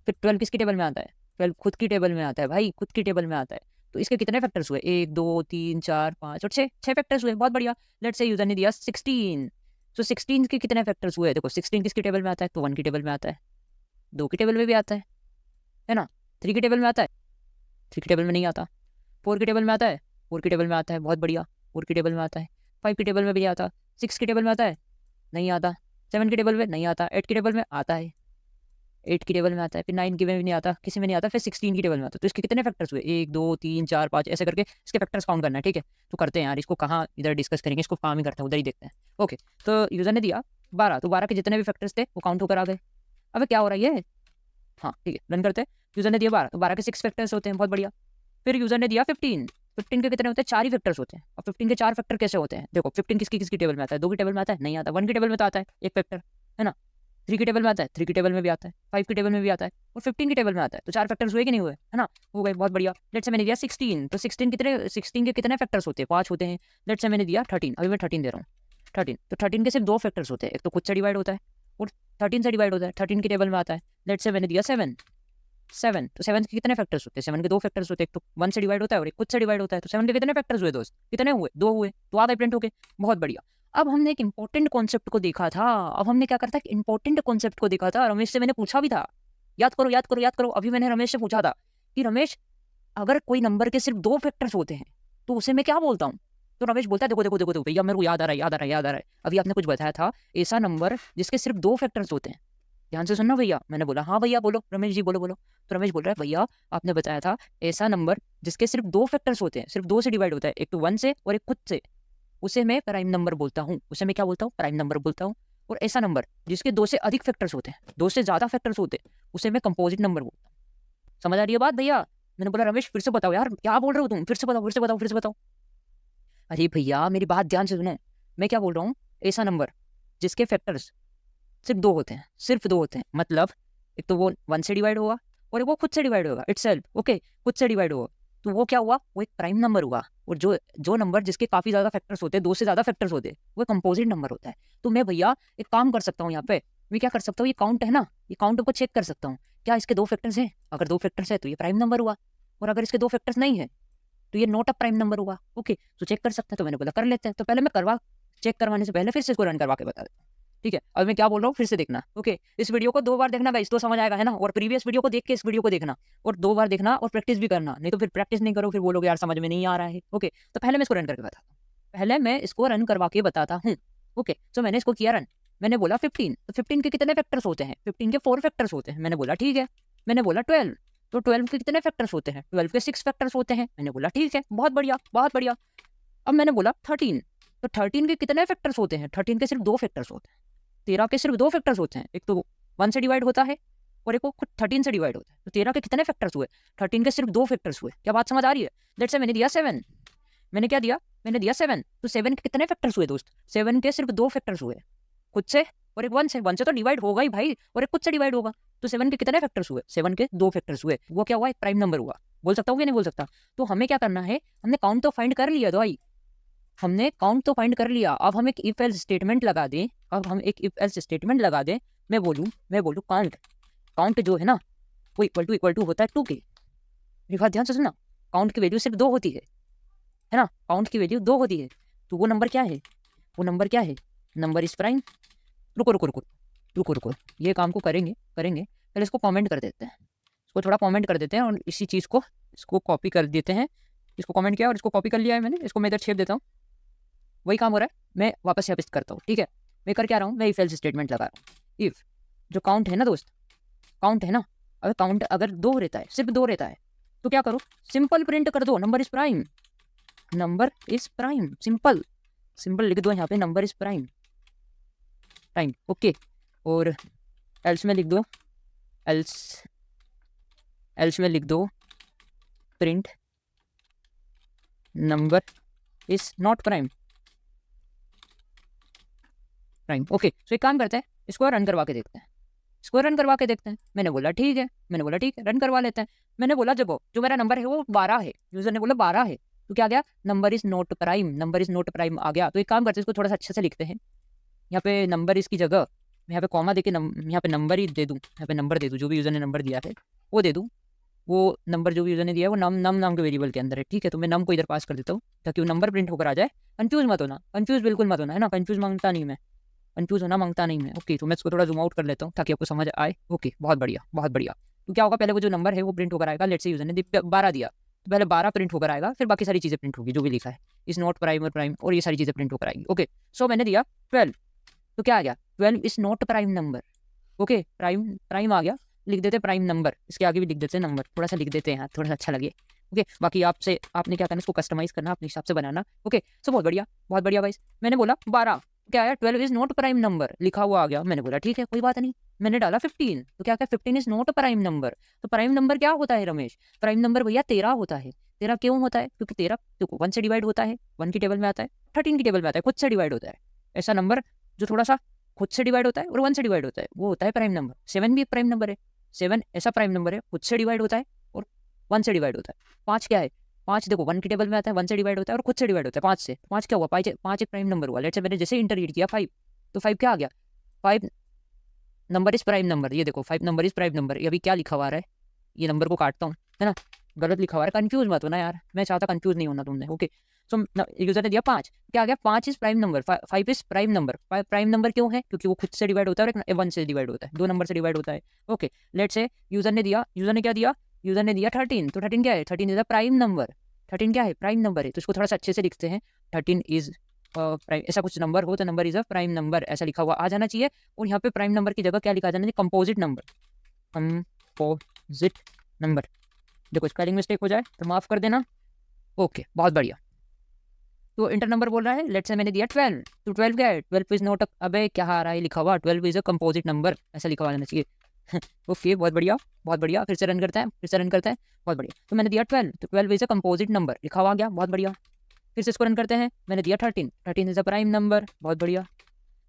A: फिर 12 किसकी टेबल में आता है, 12 खुद की टेबल में आता है भाई, खुद की टेबल में आता है। तो इसके कितने फैक्टर्स हुए, 1 2 3 4 5 और 6 फैक्टर्स हुए, बहुत बढ़िया। लेट्स से यूजर ने दिया 16, तो 16 के कितने फैक्टर्स हुए, देखो 16 किसकी टेबल में आता है, तो 1 की टेबल में आता है, 2 की टेबल में भी आता है ना, 3 की टेबल में आता है, 3 की टेबल में नहीं आता, 4 की टेबल में आता है, 4 की टेबल में आता है, बहुत बढ़िया, 4 की टेबल में आता है, 5 की टेबल में भी आता, 6 की टेबल में आता है, नहीं आता, 7 की टेबल में नहीं आता, 8 की टेबल में आता है, 8 की टेबल में आता है, फिर 9 की में भी नहीं आता, किसी में नहीं आता, फिर 16 की टेबल में आता है। तो इसके कितने फैक्टर्स हुए, 1 2 3 4 5 ऐसे करके इसके फैक्टर्स काउंट करना है, ठीक है। तो करते हैं यार, इसको कहाँ इधर डिस्कस करेंगे, इसको काम ही करते हैं, उधर ही देखते हैं। ओके, तो यूजर ने दिया 12, तो 12 के जितने भी फैक्टर्स थे वो काउंट होकर आ गए। अब क्या हो रहा है ये, हाँ ठीक है, रन करते हैं। यूजर ने दिया 12, तो 12 के 6 फैक्टर्स होते हैं, बहुत बढ़िया। फिर यूजर ने दिया 15, 15 के कितने होते हैं, 4 ही फैक्टर्स होते हैं। अब 15 के 4 फैक्टर कैसे होते हैं, देखो 15 किसकी किसकी टेबल में आता है, 2 की टेबल में आता है, नहीं आता, 1 की टेबल में तो आता है एक फैक्टर है ना, 3 की टेबल में आता है, 3 की टेबल में भी आता है, 5 की टेबल में भी आता है और 15 की टेबल में आता है। तो 4 फैक्टर्स हुए कि नहीं हुए, है ना, हो गए, बहुत बढ़िया। लेट्स से मैंने दिया 16, तो 16 के कितने फैक्टर्स होते हैं, 5 होते हैं। लेट्स से मैंने दिया 13, अभी मैं 13 दे रहा हूँ, 13, तो 13 के सिर्फ 2 फैक्टर्स होते हैं, एक तो खुद से डिवाइड होता है और 13 से डिवाइड होता है, 13 की टेबल में आता है। लेट्स से मैंने दिया 7, तो 7 के कितने फैक्टर्स होते हैं, 7 के 2 फैक्टर्स होते हैं, एक तो 1 से डिवाइड होता है और एक खुद से डिवाइड होता है। तो 7 के कितने फैक्टर्स हुए दोस्त, कितने हुए, 2 हुए, तो आ गए प्रिंट होके, बहुत बढ़िया। अब हमने एक इंपॉर्टेंट कॉन्सेप्ट को देखा था, अब हमने क्या करता है, इंपॉर्टेंट कॉन्सेप्ट को देखा था, रमेश से मैंने पूछा भी था, याद करो याद करो याद करो, अभी मैंने रमेश से पूछा था कि रमेश अगर कोई नंबर के सिर्फ 2 फैक्टर्स होते हैं तो उसे मैं क्या बोलता हूँ। तो रमेश बोलता है देखो देखो देखो देखो भैया, मेरे को याद आ रहा है याद आ रहा है याद आ रहा है, अभी आपने कुछ बताया था ऐसा नंबर जिसके सिर्फ 2 फैक्टर्स होते हैं, ध्यान से सुनना भैया। मैंने बोला हाँ भैया बोलो, रमेश जी बोलो बोलो। तो रमेश बोल रहा है भैया आपने बताया था ऐसा नंबर जिसके सिर्फ 2 फैक्टर्स होते हैं, सिर्फ 2 से डिवाइड होता है, एक तो 1 से और एक खुद से, उसे मैं प्राइम नंबर बोलता हूँ, उसे मैं क्या बोलता हूँ, प्राइम नंबर बोलता हूँ। और ऐसा नंबर जिसके 2 से अधिक फैक्टर्स होते हैं, 2 से ज्यादा फैक्टर्स होते हैं, उसे मैं कंपोजिट नंबर बोलता हूँ। समझ आ रही है बात भैया। मैंने बोला रमेश फिर से बताओ यार, क्या बोल रहे हो तुम, फिर से बताओ फिर से बताओ फिर से बताओ। अरे भैया मेरी बात ध्यान से सुनो, मैं क्या बोल रहा हूँ, ऐसा नंबर जिसके फैक्टर्स सिर्फ 2 होते हैं, सिर्फ 2 होते हैं, मतलब एक तो वो 1 से डिवाइड होगा और एक वो खुद से डिवाइड होगा इटसेल्फ, ओके, खुद से डिवाइड होगा, तो वो क्या हुआ, वो एक प्राइम नंबर हुआ। और जो जो नंबर जिसके काफी ज्यादा फैक्टर्स होते हैं, 2 से ज्यादा फैक्टर्स होते हैं, वो कंपोजिट नंबर होता है। तो मैं भैया एक काम कर सकता हूँ, यहाँ पे मैं क्या कर सकता हूँ, ये काउंट है ना, ये काउंट को चेक कर सकता हूँ, क्या इसके 2 फैक्टर्स हैं, अगर 2 फैक्टर्स है तो ये प्राइम नंबर हुआ, और अगर इसके 2 फैक्टर्स नहीं है तो ये नॉट अ प्राइम नंबर हुआ। ओके, तो चेक कर सकते हैं, तो मैंने बोला कर लेते हैं। तो पहले मैं चेक करवाने से पहले फिर से इसको रन करवा के बता देता हूँ, ठीक है। अब मैं क्या बोल रहा हूँ फिर से देखना, ओके, इस वीडियो को 2 बार देखना गाइस, तो समझ आएगा, है ना, और प्रीवियस वीडियो को देख के इस वीडियो को देखना और 2 बार देखना और प्रैक्टिस भी करना, नहीं तो फिर प्रैक्टिस नहीं करो फिर बोलोगे यार समझ में नहीं आ रहा है। ओके, तो पहले मैं इसको रन करके बताता हूँ, पहले मैं इसको रन करवा के बताता हूँ। ओके, तो मैंने इसको किया रन, मैंने बोला 15, तो 15 के कितने फैक्टर्स होते हैं, 15 के 4 फैक्टर्स होते हैं, मैंने बोला ठीक है। मैंने बोला 12, तो 12 के कितने फैक्टर्स होते हैं, 12 के 6 फैक्टर्स होते हैं, मैंने बोला ठीक है, बहुत बढ़िया बहुत बढ़िया। अब मैंने बोला 13, तो 13 के कितने फैक्टर्स होते हैं, 13 के सिर्फ 2 फैक्टर्स होते हैं, 13 के सिर्फ 2 फैक्टर्स होते हैं, एक तो 1 से डिवाइड होता है और एक वो खुद 13 से डिवाइड होता है। तो 13 के कितने फैक्टर्स हुए, 13 के सिर्फ 2 फैक्टर्स हुए, क्या बात समझ आ रही है। लेट्स से मैंने दिया 7, मैंने क्या दिया, मैंने दिया 7, तो 7 के कितने फैक्टर्स हुए दोस्त, 7 के सिर्फ 2 फैक्टर्स हुए, खुद से और एक 1 से, 1 से तो डिवाइड होगा ही भाई और एक खुद से डिवाइड होगा। तो 7 के कितने फैक्टर्स हुए, 7 के 2 फैक्टर्स हुए, वो क्या हुआ, एक प्राइम नंबर हुआ। बोल सकता हूँ कि नहीं बोल सकता। तो हमें क्या करना है, हमने काउंट तो फाइंड कर लिया भाई, हमने काउंट तो फाइंड कर लिया, अब हम एक इफ एल्स स्टेटमेंट लगा दें। मैं बोलूँ काउंट जो है ना वो इक्वल टू होता है 2 के। मेरी बात ध्यान से सुनना, काउंट की वैल्यू सिर्फ 2 होती है ना, काउंट की वैल्यू 2 होती है। तो वो नंबर क्या है, नंबर इज प्राइम। रुको, ये काम को करेंगे पहले इसको कमेंट कर देते हैं, इसको थोड़ा कमेंट कर देते हैं और इसी चीज़ को इसको कॉपी कर देते हैं। इसको कमेंट किया और इसको कॉपी कर लिया है मैंने, इसको मैं इधर छेप देता हूँ। वही काम हो रहा है, मैं वापस यहाँ पेस्ट करता हूँ। ठीक है, मैं कर क्या रहा हूँ, मैं इफ एल्स स्टेटमेंट लगा रहा हूँ। इफ जो काउंट है ना दोस्त, काउंट है ना, अगर काउंट अगर 2 रहता है, सिर्फ 2 रहता है, तो क्या करो, सिंपल प्रिंट कर दो नंबर इज प्राइम। सिंपल लिख दो यहाँ पे नंबर इज प्राइम। ओके, और एल्स में लिख दो print number is not prime. Okay, तो एक काम करते हैं, इसको रन करवा के देखते हैं। मैंने बोला ठीक है, रन करवा लेते हैं। मैंने बोला जब जो मेरा नंबर है वो 12 है, यूजर ने बोला 12 है, तो क्या आ गया, नंबर इज नॉट प्राइम आ गया। तो एक काम करते हैं, इसको थोड़ा सा अच्छे से लिखते हैं। यहाँ पे नंबर इसकी जगह मैं यहाँ पे कॉमा देके यहाँ पे नंबर ही दे दूँ, यहाँ पे नंबर दे दूँ, जो भी यूजर ने नंबर दिया है वो दे दूँ। वो नंबर जो भी यूजर ने दिया है वो नम नाम के वेरिएबल के अंदर है। ठीक है, तो मैं नम को इधर पास कर देता हूँ ताकि वो नंबर प्रिंट होकर आ जाए। कंफ्यूज बिल्कुल मत होना है ना, कंफ्यूज मांगता नहीं मैं। ओके, तो मैं इसको थोड़ा जूम आउट कर लेता हूँ ताकि आपको समझ आए। ओके, बहुत बढ़िया। तो क्या होगा, पहले वो जो नंबर है वो प्रिंट होकर आएगा। लेट्स से यूजर ने 12 दिया, तो पहले 12 प्रिंट होकर आएगा, फिर बाकी सारी चीज़ें प्रिंट होगी जो भी लिखा है, इज नॉट प्राइम और ये सारी चीज़ें प्रिंट होकर आएगी। ओके, सो मैंने दिया 12, तो क्या आ गया, 12 is not prime number. Okay, prime आ गया, लिख देते प्राइम नंबर, इसके आगे भी लिख देते नंबर, थोड़ा सा लिख देते हैं, थोड़ा सा अच्छा लगे। ओके, बाकी आपने क्या करना, इसको कस्टमाइज करना, अपने हिसाब से बनाना। ओके, सो बहुत बढ़िया गाइस। मैंने बोला 12, क्या आया, 12 इज नॉट प्राइम नंबर लिखा हुआ आ गया। मैंने बोला ठीक है, कोई बात नहीं। मैंने डाला 15, तो क्या 15 इज नॉट प्राइम नंबर। तो प्राइम नंबर क्या होता है रमेश, प्राइम नंबर भैया 13 होता है। 13 क्यों होता है, क्योंकि 13 देखो 1 से डिवाइड होता है, 1 की टेबल में आता है, 13 की टेबल में आता है, खुद से डिवाइड होता है। ऐसा नंबर जो थोड़ा सा खुद से डिवाइड होता है और 1 से डिवाइड होता है, वो होता है प्राइम नंबर। 7 भी एक प्राइम नंबर है, 7 ऐसा प्राइम नंबर है, खुद से डिवाइड होता है और 1 से डिवाइड होता है। 5 क्या है, 5 देखो 1 की टेबल में आता है, 1 से डिवाइड होता है और खुद से डिवाइड होता है 5 से। 5 क्या हुआ, 5 एक प्राइम नंबर हुआ। लेट्स से मैंने जैसे इंटररीड किया 5, तो 5 क्या आ गया, 5 नंबर इज प्राइम नंबर। ये देखो 5 नंबर इज प्राइम नंबर। ये अभी क्या लिखा हुआ है, ये नंबर को काटता हूँ, है ना, गलत लिखा हुआ है, कंफ्यूज मत होना यार, मैं चाहता कंफ्यूज नहीं होना तुमने। ओके, सो यूजर ने दिया 5, क्या आ गया, 5 is prime number, 5 is prime number. Prime number क्यों है, क्योंकि वो खुद से डिवाइड होता है और 1 से डिवाइड होता है, 2 नंबर से डिवाइड होता है। ओके, लेट्स से यूजर ने क्या दिया, यूजर ने दिया 13, तो 13 क्या है, 13 इज अ प्राइम नंबर। 13 क्या है, प्राइम नंबर है। तो इसको थोड़ा सा अच्छे से लिखते हैं, 13 इज प्राइम, ऐसा कुछ नंबर हो तो number is a prime number ऐसा लिखा हुआ आ जाना चाहिए। और यहाँ पे प्राइम नंबर की जगह क्या लिखा जाना चाहिए, कंपोजिट नंबर। देखो स्पेलिंग मिस्टेक हो जाए तो माफ कर देना। ओके, बहुत बढ़िया। तो इंटर नंबर बोल रहा है, लेट्स से मैंने दिया 12, तो 12 क्या है, 12 इज नॉट, अबे क्या आ रहा है लिखा हुआ, 12 इज अ कंपोजिट नंबर ऐसा लिखा हुआ जाना चाहिए। ओके, बहुत बढ़िया। फिर से रन करते हैं, बहुत बढ़िया। तो मैंने दिया 12, तो 12 इज अ कंपोजिट नंबर लिखा हुआ गया, बहुत बढ़िया। फिर से इसको रन करते हैं, मैंने दिया 13 इज अ प्राइम नंबर, बहुत बढ़िया।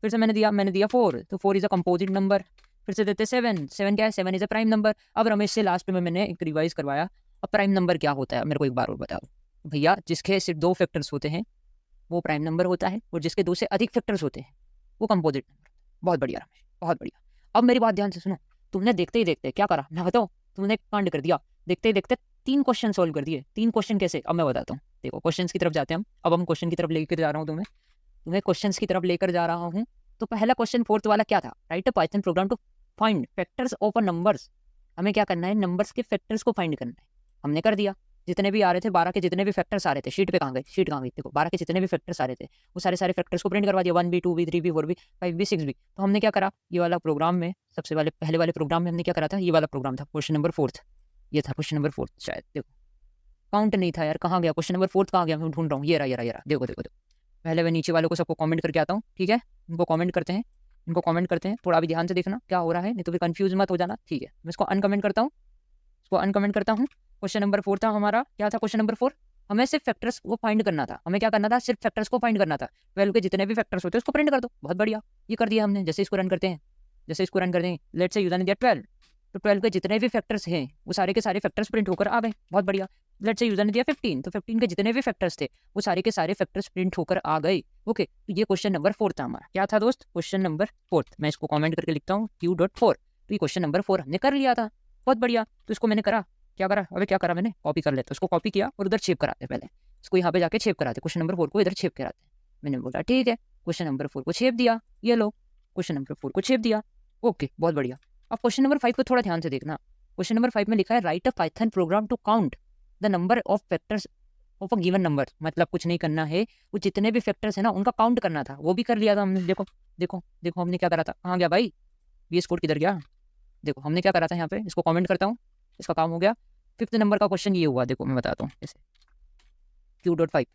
A: फिर से मैंने दिया 4, तो 4 इज अ कंपोजिट नंबर। फिर से देते 7 क्या है, 7 इज अ प्राइम नंबर। अब रमेश से लास्ट में मैंने एक रिवाइज करवाया, अब प्राइम नंबर क्या होता है मेरे को एक बार और बताओ भैया। जिसके सिर्फ 2 फैक्टर्स होते हैं वो प्राइम नंबर होता है, और जिसके 2 से अधिक फैक्टर्स होते हैं वो कंपोजिट नंबर। बहुत बढ़िया रमेश, बहुत बढ़िया। अब मेरी बात ध्यान से सुनो, तुमने देखते ही देखते क्या करा मैं बताऊँ, तुमने कांड कर दिया। देखते ही देखते 3 क्वेश्चन सोल्व कर दिए। 3 क्वेश्चन कैसे, अब मैं बताता हूँ। देखो क्वेश्चन की तरफ जाते हैं हम, अब हम क्वेश्चन की तरफ लेकर जा रहा हूँ तुम्हें क्वेश्चन की तरफ लेकर जा रहा हूँ। तो पहला क्वेश्चन 4th वाला क्या था, write a Python program to find factors of a numbers. हमें क्या करना है, नंबर्स के फैक्टर्स को फाइंड करना है। हमने कर दिया, जितने भी आ रहे थे 12 के जितने भी फैक्टर्स आ रहे थे, शीट कहाँ गई, देखो 12 के जितने भी फैक्टर्स आ रहे थे वो सारे फैक्टर्स को प्रिंट करवा दिया, 1 भी 2 भी 3 भी 4 भी 5 भी 6 भी। तो हमने क्या करा, ये वाला प्रोग्राम में सबसे पहले वाले प्रोग्राम में हमने क्या करा था, ये वाला प्रोग्राम था क्वेश्चन नंबर 4th, ये था क्वेश्चन नंबर 4th शायद। देखो काउंट नहीं था यार, कहाँ गया क्वेश्चन नंबर 4th, कहाँ गया, मैं ढूंढ रहा हूँ, ये रहा। देखो पहले मैं नीचे वालों को सबको कमेंट करके आता हूँ, ठीक है, इनको कमेंट करते हैं, थोड़ा भी ध्यान से देखना क्या हो रहा है, नहीं तो फिर कंफ्यूज मत हो जाना। ठीक है, मैं इसको अनकमेंट करता हूँ। क्वेश्चन नंबर 4 था हमारा, क्या था क्वेश्चन नंबर 4, हमें सिर्फ फैक्टर्स को फाइंड करना था। हमें क्या करना था, सिर्फ फैक्टर्स को फाइंड करना था। 12 के जितने भी फैक्टर्स होते हैं उसको प्रिंट कर दो, बहुत बढ़िया, ये कर दिया हमने। जैसे इसको रन करते हैं, लेट्स से यूजर ने दिया 12, तो 12 के जितने भी फैक्टर्स हैं वो सारे के सारे फैक्टर्स प्रिंट होकर आ गए, बहुत बढ़िया। लेट्स से यूजर ने दिया 15, तो 15 के जितने भी फैक्टर्स थे वो सारे के सारे फैक्टर्स प्रिंट होकर आ गए। ओके, तो ये क्वेश्चन नंबर 4 था हमारा। क्या था दोस्त? Question number 4। मैं इसको कमेंट करके लिखता हूँ Q.4। तो ये क्वेश्चन नंबर 4 हमने कर लिया था। बहुत बढ़िया। तो इसको मैंने करा, क्या करा? अबे क्या करा मैंने? कॉपी कर लेते। उसको कॉपी किया और उधर सेव कराते। पहले इसको यहाँ पे जाके सेव कराते, क्वेश्चन नंबर 4 को इधर सेव कराते। मैंने बोला ठीक है, क्वेश्चन नंबर 4 को सेव दिया। ये लो, क्वेश्चन नंबर 4 को सेव दिया। ओके, बहुत बढ़िया। अब क्वेश्चन नंबर 5 को थोड़ा ध्यान से देखना। क्वेश्चन नंबर 5 में लिखा है write a Python program to count the number of factors of a given number. मतलब कुछ नहीं करना है, वो जितने भी फैक्टर्स है ना उनका काउंट करना था, वो भी कर लिया था हमने। देखो देखो देखो हमने क्या करा था। कहाँ गया भाई? VS कोड किधर गया? देखो हमने क्या करा था यहाँ पे, इसको कमेंट करता हूँ, इसका काम हो गया। 5th नंबर का क्वेश्चन ये हुआ, देखो मैं बताता हूँ जैसे Q.5।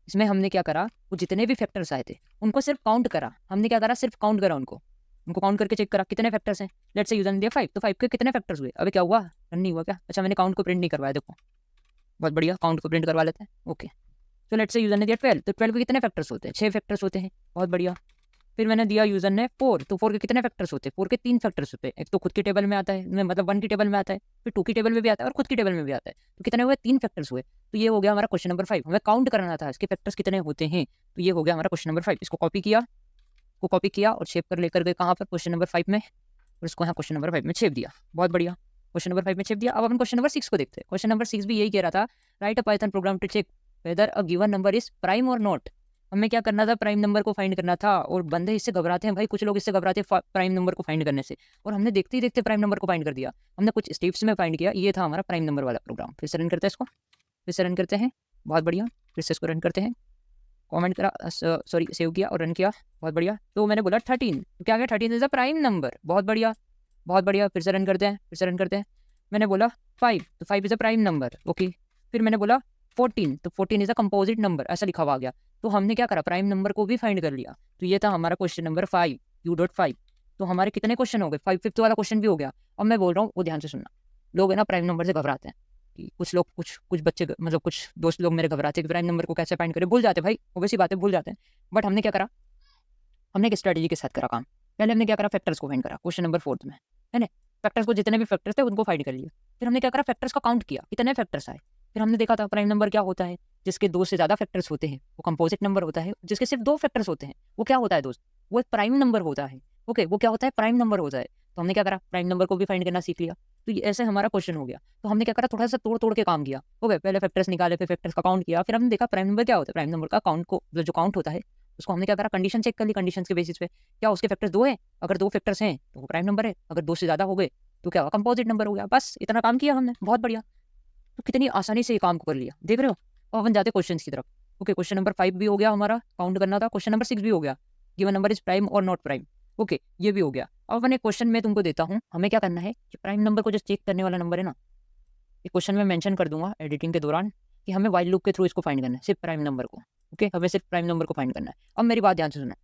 A: इसमें हमने क्या करा, वो जितने भी फैक्टर्स आए थे उनको सिर्फ काउंट करा। हमने क्या करा? सिर्फ काउंट करा उनको काउंट करके चेक करा कितने फैक्टर्स हैं। लेट्स से यूजर ने दिया 5, तो 5 के कितने फैक्टर्स हुए? अबे क्या हुआ? रन नहीं हुआ क्या? अच्छा, मैंने काउंट को प्रिंट नहीं करवाया। देखो बहुत बढ़िया, काउंट को प्रिंट करवा लेते हैं। ओके, तो लेट्स से यूजर ने दिया 12, तो 12 के कितने फैक्टर्स होते हैं? 6 फैक्टर्स होते हैं। बहुत बढ़िया। फिर मैंने दिया यूजर ने 4, तो 4 के कितने फैक्टर्स होते हैं? 4 के 3 फैक्टर्स होते हैं। एक तो खुद की टेबल में आता है, मतलब 1 की टेबल में आता है, फिर 2 की टेबल में भी आता है और खुद की टेबल में भी आता है। तो कितने हुए? 3 फैक्टर्स हुए। तो ये हो गया हमारा क्वेश्चन नंबर 5। हमें काउंट करना था इसके फैक्टर्स कितने होते हैं। तो ये हो गया हमारा क्वेश्चन नंबर 5। इसको कॉपी किया और शेप कर लेकर गए कहाँ पर? क्वेश्चन नंबर 5 में, और इसको यहाँ क्वेश्चन नंबर 5 में छेप दिया। बहुत बढ़िया, क्वेश्चन नंबर 5 में छेप दिया। अब अपन क्वेश्चन नंबर 6 को देखते हैं। क्वेश्चन नंबर 6 भी यही कह रहा था, write a Python program to check whether a given number is prime और नॉट। हमें क्या करना था? प्राइम नंबर को फाइंड करना था। और बंदे इससे घबराते हैं भाई, कुछ लोग इससे घबराते हैं प्राइम नंबर को फाइंड करने से, और हमने देखते ही देखते प्राइम नंबर को फाइंड कर दिया। हमने कुछ स्टेप्स में फाइंड किया। ये था हमारा प्राइम नंबर वाला प्रोग्राम। फिर से रन करते हैं इसको, फिर से रन करते हैं। बहुत बढ़िया, फिर से इसको रन करते हैं। कमेंट करा, सॉरी सेव किया और रन किया। बहुत बढ़िया। तो मैंने बोला 13, तो क्या गया? 13 इज अ प्राइम नंबर। बहुत बढ़िया, बहुत बढ़िया। फिर से रन करते हैं, फिर से रन करते हैं। मैंने बोला 5, तो 5 is a prime number. Okay, फिर मैंने बोला 14, तो 14 इज अ कंपोजिट नंबर, ऐसा लिखा हुआ आ गया। तो हमने क्या करा? प्राइम नंबर को भी फाइंड कर लिया। तो ये था हमारा क्वेश्चन नंबर 5, Q.5। तो हमारे कितने क्वेश्चन हो गए? 5th वाला क्वेश्चन भी हो गया। अब मैं बोल रहा हूँ, वो ध्यान से सुनना। लोग है ना प्राइम नंबर से घबराते हैं कि कुछ लोग, कुछ बच्चे, मतलब कुछ दोस्त लोग मेरे घबराते हैं कि प्राइम नंबर को कैसे फाइंड करें। भूल जाते भाई, ऑब्वियसली बात है, भूल जाते हैं। बट हमने क्या करा? हमने एक स्ट्रेटेजी के साथ करा काम। पहले हमने क्या करा? फैक्टर्स को फाइंड करा क्वेश्चन नंबर 4 में, है ना। फैक्टर्स को, जितने भी फैक्टर्स थे उनको फाइंड कर लिया। फिर हमने क्या करा? फैक्टर्स का काउंट किया, कितने फैक्टर्स आए। फिर हमने देखा था प्राइम नंबर क्या होता है, जिसके 2 से ज़्यादा फैक्टर्स होते हैं वो कंपोजिट नंबर होता है। जिसके सिर्फ 2 फैक्टर्स होते हैं वो क्या होता है दोस्त? वो एक प्राइम नंबर होता है। ओके, वो क्या होता है? प्राइम नंबर होता है। तो हमने क्या करा? प्राइम नंबर को भी फाइंड करना सीख लिया। तो ये ऐसे हमारा क्वेश्चन हो गया। तो हमने क्या करा? थोड़ा सा तोड़ तोड़ के काम किया। ओके, पहले फैक्टर्स निकाले, फिर फैक्टर्स का काउंट किया, फिर हमने देखा प्राइम नंबर क्या होता है। प्राइम नंबर का काउंट को, जो काउंट होता है उसको हमने क्या करा? कंडीशन चेक कर ली। कंडीशन के बेसिस पे क्या उसके फैक्टर्स 2 है? अगर 2 फैक्टर्स हैं तो वो प्राइम नंबर है। अगर 2 से ज़्यादा हो गए तो क्या हुआ? कंपोजिट नंबर हो गया। बस इतना काम किया हमने। बहुत बढ़िया। तो कितनी आसानी से ये काम को कर लिया, देख रहे हो। अब अपन जाते क्वेश्चन की तरफ। ओके, क्वेश्चन नंबर 5 भी हो गया हमारा, काउंट करना था। क्वेश्चन नंबर 6 भी हो गया, गिवन नंबर इज प्राइम और नॉट प्राइम। ओके, ये भी हो गया। अब अपन एक क्वेश्चन में तुमको देता हूँ, हमें क्या करना है कि प्राइम नंबर को जो चेक करने वाला नंबर है ना, ये क्वेश्चन में मेंशन कर दूंगा एडिटिंग के दौरान कि हमें वाइल लूप के थ्रू इसको फाइंड करना है, सिर्फ प्राइम नंबर को। ओके, हमें सिर्फ प्राइम नंबर को फाइंड करना है। अब मेरी बात ध्यान से सुना।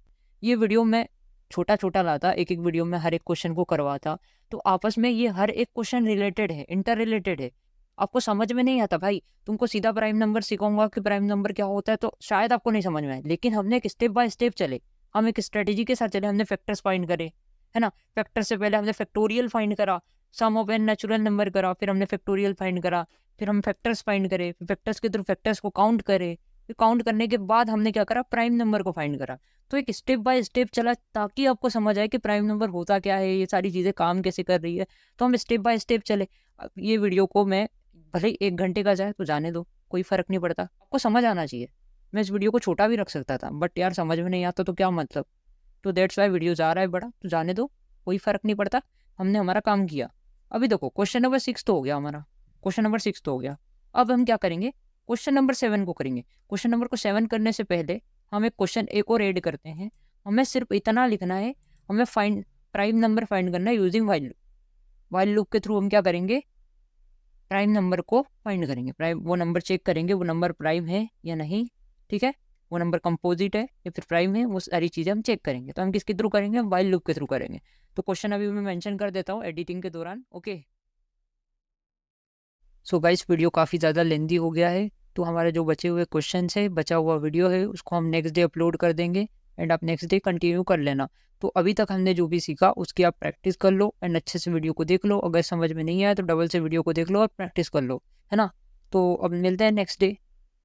A: ये वीडियो में छोटा छोटा लाता, एक एक वीडियो में हर एक क्वेश्चन को करवाता, तो आपस में ये हर एक क्वेश्चन रिलेटेड है, इंटर रिलेटेड है। आपको समझ में नहीं आता भाई, तुमको सीधा प्राइम नंबर सिखाऊंगा कि प्राइम नंबर क्या होता है तो शायद आपको नहीं समझ में आए। लेकिन हमने एक स्टेप बाय स्टेप चले, हम एक स्ट्रेटेजी के साथ चले। हमने फैक्टर्स फाइंड करे, है ना। फैक्टर से पहले हमने फैक्टोरियल फाइंड करा, सम ऑफ एन नेचुरल नंबर करा, फिर हमने फैक्टोरियल फाइंड करा, फिर हम फैक्टर्स फाइंड करे, फिर फैक्टर्स के थ्रू फैक्टर्स को काउंट करे, फिर काउंट करने के बाद हमने क्या करा? प्राइम नंबर को फाइंड करा। तो एक स्टेप बाय स्टेप चला ताकि आपको समझ आए कि प्राइम नंबर होता क्या है, ये सारी चीज़ें काम कैसे कर रही है। तो हम स्टेप बाय स्टेप चले। अब ये वीडियो को मैं भले ही 1 घंटे का जाए तो जाने दो, कोई फ़र्क नहीं पड़ता, आपको समझ आना चाहिए। मैं इस वीडियो को छोटा भी रख सकता था, बट यार समझ में नहीं आता तो क्या मतलब। तो दैट्स वाई वीडियो जा रहा है बड़ा, तो जाने दो, कोई फ़र्क नहीं पड़ता। हमने हमारा काम किया। अभी देखो क्वेश्चन नंबर 6 तो हो गया हमारा, क्वेश्चन नंबर 6 तो हो गया। अब हम क्या करेंगे? क्वेश्चन नंबर 7 को करेंगे। क्वेश्चन नंबर को 7 करने से पहले हम एक क्वेश्चन एक और ऐड करते हैं। हमें सिर्फ इतना लिखना है, हमें फाइंड प्राइम नंबर फाइंड करना है using while loop. While loop के थ्रू हम क्या करेंगे? प्राइम नंबर को फाइंड करेंगे। प्राइम, वो नंबर चेक करेंगे वो नंबर प्राइम है या नहीं, ठीक है, वो नंबर कंपोजिट है या फिर प्राइम है, वो सारी चीज़ें हम चेक करेंगे। तो हम किसके थ्रू करेंगे? हम वाइल लूप के थ्रू करेंगे। तो क्वेश्चन अभी मैं मेंशन कर देता हूँ एडिटिंग के दौरान। ओके, सो गाइस वीडियो काफ़ी ज़्यादा लेंदी हो गया है, तो हमारे जो बचे हुए क्वेश्चन है, बचा हुआ वीडियो है, उसको हम नेक्स्ट डे अपलोड कर देंगे एंड आप नेक्स्ट डे कंटिन्यू कर लेना। तो अभी तक हमने जो भी सीखा उसकी आप प्रैक्टिस कर लो एंड अच्छे से वीडियो को देख लो। अगर समझ में नहीं आया तो डबल से वीडियो को देख लो और प्रैक्टिस कर लो, है ना। तो अब मिलते हैं नेक्स्ट डे।